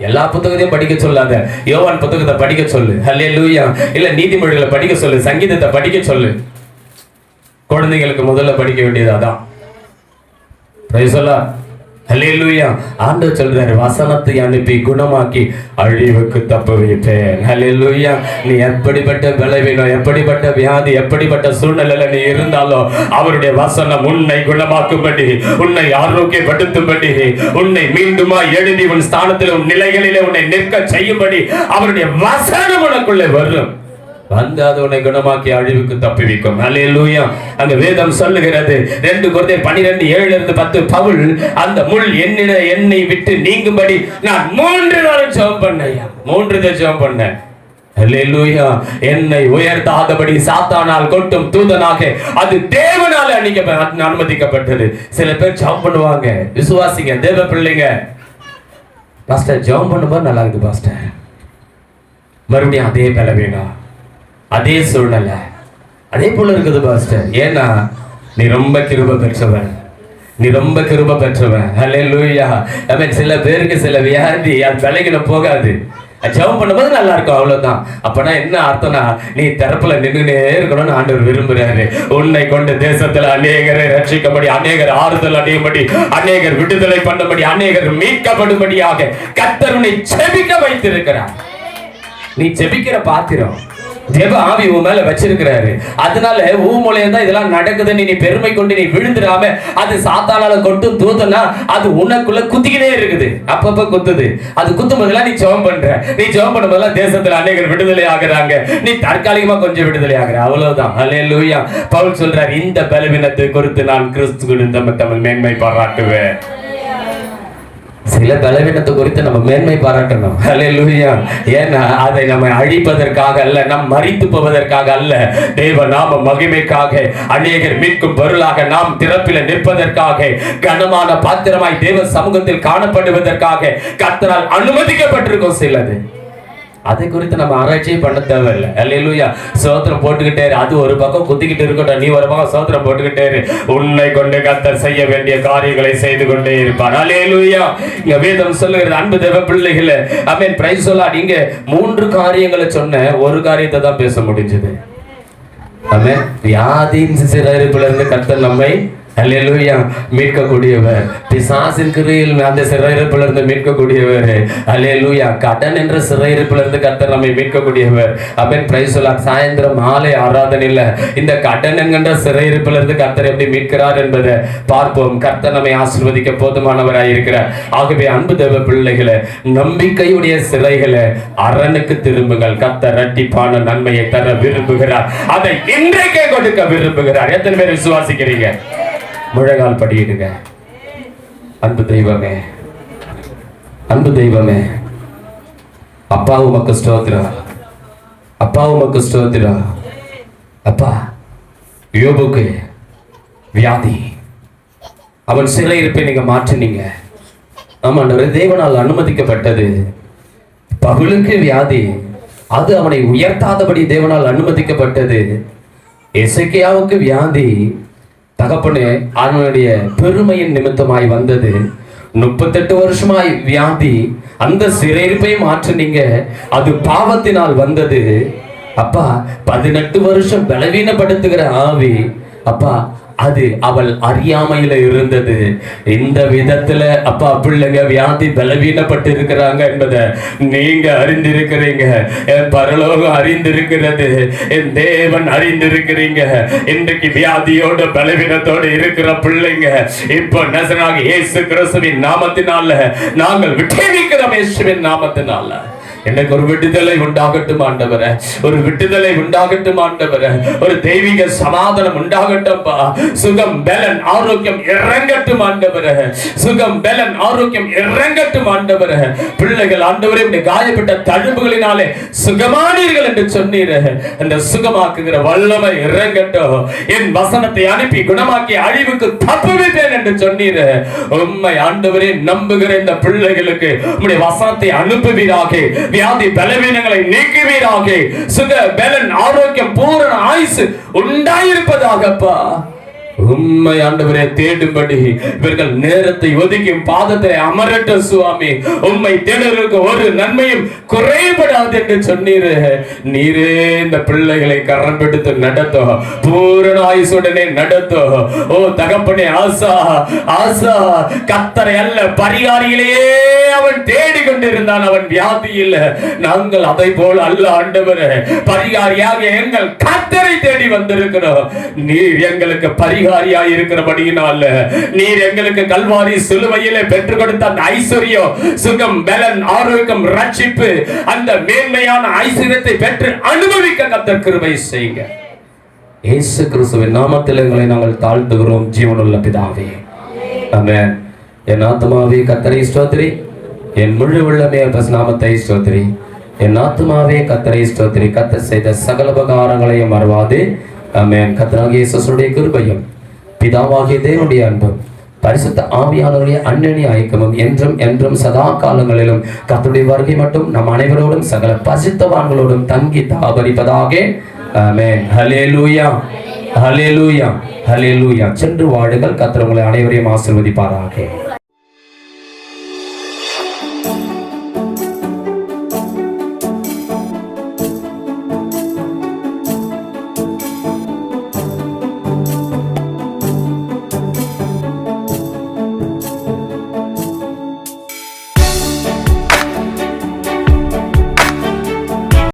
எல்லா புத்தகத்தையும் படிக்க சொல்லாத. யோவான் புத்தகத்தை படிக்க சொல்லு. ஹல்லேலூயா. இல்ல நீதிமொழிகளை படிக்க சொல்லு, சங்கீதத்தை படிக்க சொல்லு. குழந்தைங்களுக்கு முதல்ல படிக்க வேண்டியது அதான். Praise the Lord. ஹல்லேலூயா. ஆண்டவர் சொல்றாரு, வசனத்தை அனுப்பி குணமாக்கி அழிவுக்கு தப்புவிப்பேன். ஹல்லேலூயா. நீ எப்படிப்பட்ட பலவீனம், எப்படிப்பட்ட வியாதி, எப்படிப்பட்ட சூழ்நிலையில நீ இருந்தாலும் அவருடைய வசனம் உன்னை குணமாக்கும்படி, உன்னை ஆரோக்கியப்படுத்தும்படி, உன்னை மீண்டுமா எழுதி உன் ஸ்தானத்தில் உன் நிலைகளிலே உன்னை நிற்க செய்யும்படி அவருடைய வசனம் உனக்குள்ளே வரும். வந்து அது உன்னை குணமாக்கி அழிவுக்கு தப்புவிக்கும். ஹல்லேலூயா. அங்க வேதம் சொல்லுகிறது 2 கொரிந்தியர் 12:7-10, பவுல் அந்த முள் என்னை விட்டு நீங்கும்படி நான் 3 நாள் ஜெபம் பண்ணேன். 3 நாள் ஜெபம் பண்ணேன். ஹல்லேலூயா. என்னை உயர்த்தாதபடி சாத்தானால் கொட்டும் தூதனாக அது தேவனால அனுமதிக்கப்பட்டது. சில பேர் ஜெபம் பண்ணுவாங்க, விசுவாசிங்க, தேவ பிள்ளைங்க, பாஸ்டர் ஜெபம் பண்ணும்போது நல்லா இருக்குது பாஸ்டர், மறுபடியும் அதே பலவீனம், அதே சூழ்நிலை, அதே போல இருக்குது பாஸ்டர். ஏன்னா நீ ரொம்ப கிருபை பெற்றவன், நீ ரொம்ப கிருபை பெற்றவன். ஹல்லேலூயா. ஆமென். சில பேருக்கு சில வியாதி அது விலகின போகாது, ஜெபம் பண்ணும்போது நல்லா இருக்கும், அவ்வளவுதான். அப்பனா என்ன அர்த்தம்னா நீ திறப்புல நின்றுனே இருக்கணும்னு ஆண்டவர் விரும்புறாரு. உன்னை கொண்டு தேசத்துல அநேகரை ரட்சிக்கப்படி, அநேகர் ஆறுதல் அடையும்படி, அநேகர் விடுதலை பண்ணும்படி, அநேகர் மீட்கப்படும்படியாக கர்த்தர் உன்னை ஜெபிக்க வைத்திருக்கிறார். நீ ஜெபிக்கிற பாத்திரம், தேவ ஆவி உன் மேல வச்சிருக்கிறாரு. அதனால உன் மூலையம் தான் இதெல்லாம் நடக்குதுன்னு நீ பெருமை கொண்டு நீ விழுந்துடாம அது சாத்தானால கொண்டு தூத்தனா அது உனக்குள்ள குத்திக்கிட்டே இருக்குது. அப்பப்ப குத்துது. அது குத்தும் போதெல்லாம் நீ ஜெபம் பண்ற. நீ ஜெபம் பண்ணும்போதெல்லாம் தேசத்துல அநேகர் விடுதலை ஆகுறாங்க. நீ தற்காலிகமா கொஞ்சம் விடுதலை ஆகுற, அவ்வளவுதான். ஹல்லேலூயா. பவுல் சொல்றார், இந்த பலவீனத்தை குறித்து நான் கிறிஸ்துவின் நிமித்தம் மேன்மை பாராட்டுவேன். சில பலவீனத்தை குறித்து நம்ம மேன்மை பாராட்டணும். ஹல்லேலூயா. ஏன்னா அதை நம்ம அழிப்பதற்காக அல்ல, நம் மரித்து போவதற்காக அல்ல, தேவ நாம மகிமைக்காக, அநேகர் மீட்கும் பொருளாக, நாம் திறப்பில நிற்பதற்காக, கனமான பாத்திரமாய் தேவ சமூகத்தில் காணப்படுவதற்காக கர்த்தரால் அனுமதிக்கப்பட்டிருக்கும் சிலது. அதை குறித்து நம்ம ஆராய்ச்சியே பண்ண தேவையில்லை. அல்லேலூயா. சோத்திரம் போட்டுக்கிட்டே அது ஒரு பக்கம் குத்திக்கிட்டு இருக்கட்டும், நீ ஒரு பக்கம் சோத்திரம் போட்டுக்கிட்டே உன்னை கொண்டு கர்த்தர் செய்ய வேண்டிய காரியங்களை செய்து கொண்டே இருப்பார். அல்லேலூயா. இங்க வேதம் சொல்லுகிறது, அன்பு தேவ பிள்ளைகளே, ஆமென், பிரைஸ் தி லார்ட். இங்க 3 காரியங்களை சொன்ன, ஒரு காரியத்தை தான் பேச முடிஞ்சது. ஆமென். வியாதியின் சிறையிருப்பிலிருந்து இருந்து கர்த்தர் நம்மை அல்லேலூயா மீட்கக்கூடியவர். பிசாசின் கிரியில் அந்த சிறையிருப்பிலிருந்து மீட்கக்கூடியவர். அல்லேலூயா. கடன் என்ற சிறையிருப்பிலிருந்து கர்த்தர் நம்மை மீட்கக்கூடியவர். ஆமென், பிரைஸ் தி லார்ட். சாயந்திரம் மாலை ஆராதனையில இந்த கடன் என்கின்ற சிறையிருப்பிலிருந்து கர்த்தர் எப்படி மீட்கிறார் என்பதை பார்ப்போம். கர்த்தர் நம்மை ஆசீர்வதிக்க போதுமானவராய் இருக்கிறார். ஆகவே அன்பு தேவ பிள்ளைகளை, நம்பிக்கையுடைய சிறைகளை அரணுக்கு திரும்புங்கள். கர்த்தர் இரட்டிப்பான நன்மையை தர விரும்புகிறார். அதை இன்றைக்கே கொடுக்க விரும்புகிறார். எத்தனை பேர் விசுவாசிக்கிறீங்க? முழங்கால் படியிடுங்க. அன்பு தெய்வமே, அன்பு தெய்வமே, அப்பா உமக்கு ஸ்தோத்திரம், அப்பா உமக்கு ஸ்தோத்திரம். அப்பா, யோபுக்கு வியாதி, அவன் சிறையிருப்பை நீங்க மாற்றினீங்க. ஆமாண்டவரே, தேவனால் அனுமதிக்கப்பட்டது. பவுலுக்கு வியாதி, அது அவனை உயர்த்தாதபடி தேவனால் அனுமதிக்கப்பட்டது. எசேக்கியாவுக்கு வியாதி, தகப்பனே, அவனுடைய பெருமையின் நிமித்தமாய் வந்தது. 38 வருஷமாய் வியாதி, அந்த சிறையிருப்பை மாற்றினீங்க, அது பாவத்தினால் வந்தது. அப்பா, 18 வருஷம் பலவீனப்படுத்துகிற ஆவி, அப்பா, அது அவள் அறியாமையில இருந்தது. இந்த விதத்துல அப்பா பிள்ளைங்க வியாதி பலவீனப்பட்டு இருக்கிறாங்க என்பதை நீங்க அறிந்திருக்கிறீங்க. என் பரலோகம் அறிந்திருக்கிறது, என் தேவன் அறிந்திருக்கிறீங்க. இன்றைக்கு வியாதியோட பலவீனத்தோடு இருக்கிற பிள்ளைங்க, இப்போ நசராகிய இயேசு கிறிஸ்துவின் நாமத்தினால நாங்கள் விடுவிக்கிறோம். இயேசுவின் நாமத்தினால எனக்கு ஒரு விடுதலை உண்டாகட்டும் ஆண்டவரே, ஒரு விடுதலை உண்டாகட்டும் ஆண்டவரே, ஒரு தெய்வீக சமாதானம் உண்டாகட்டும்பா. சுகம் பலன் ஆரோக்கியம் இறங்கட்டும் ஆண்டவரே, சுகம் பலன் ஆரோக்கியம் இறங்கட்டும் ஆண்டவரே. பிள்ளைகள் ஆண்டவரே, இந்த காயப்பட்ட தழும்புகளினாலே சுகமானீர்கள் என்று சொன்னீர். அந்த சுகமாக்குகிற வல்லமை இறங்கட்டும். என் வசனத்தை அனுப்பி குணமாக்கி அழிவுக்கு தப்புவிப்பேன் என்று சொன்னீர். உம்மை ஆண்டவரே நம்புகிற இந்த பிள்ளைகளுக்கு உம்முடைய வசனத்தை அனுப்புவீராக. வியாதி பலவீனங்களை நீக்குவீராக. சுக பலன் ஆரோக்கியம் பூரண ஆயுசு உண்டாயிருப்பதாகப்பா. உம்மை ஆண்டவரே தேடும்படி இவர்கள் நேரத்தை ஒதுக்கியும் பாதத்தை அமரட்டும் சுவாமி. உம்மை தேடுவதற்கு ஒரு நன்மையும் குறைபடாது என்று சொன்னீரே. நீரே இந்த பிள்ளைகளை கரம் பிடித்து நடத்தும், பூரண ஆயுசுடனே நடத்தும். ஓ தகப்பனே, ஆசா ஆசா கர்த்தரை அல்ல பரிகாரியிலேயே அவன் தேடி கொண்டிருந்தான். அவன் வியாதியில், நாங்கள் அதை போல அல்ல ஆண்டவரே, பரிகாரியாக எங்கள் கர்த்தரை தேடி வந்திருக்கிறோம். நீர் எங்களுக்கு பரிகாரியாய் இருக்கிறபடியினால, நீர் எங்களுக்கு கல்வாரி சிலுவையிலே பெற்றுக் கொடுத்த அந்த ஐஸ்வர்யம், சுகம் பலன் ஆரோக்கியம் ரட்சிப்பு, அந்த மேன்மையான ஐஸ்வர்யத்தை பெற்று அனுபவிக்க கர்த்தர் கிருபை செய்யுங்க. இயேசு கிறிஸ்துவின் நாமத்தில் எங்களை நாங்கள் தாழ்த்துகிறோம் ஜீவனுள்ள பிதாவே, ஆமென். என் ஆத்துமாவே கர்த்தரை ஸ்தோத்திரி, என் முழு உள்ளமே நாமத்தை ஸ்தோத்திரி. என் ஆத்துமாவே கர்த்தரை ஸ்தோத்திரி, கர்த்தர் செய்த சகல உபகாரங்களையும் மறவாதே. ஆமென். கர்த்தராகிய இயேசுவுடைய கிருபையும் பிதாவாகிய தேவனுடைய அன்பும் பரிசுத்த ஆவியானவருடைய அன்னிய ஐக்கியமும் என்றும் என்றும் சதா காலங்களிலும் கர்த்தருடைய வருகை மட்டும் நம் அனைவரோடும் சகல பரிசுத்தவான்களோடும் தங்கி தாபரிப்பதாக. ஆமென். ஹல்லேலூயா, ஹல்லேலூயா, ஹல்லேலூயா. சென்று வாழுங்கள். கர்த்தர் உங்களை அனைவரையும் ஆசீர்வதிப்பாராக.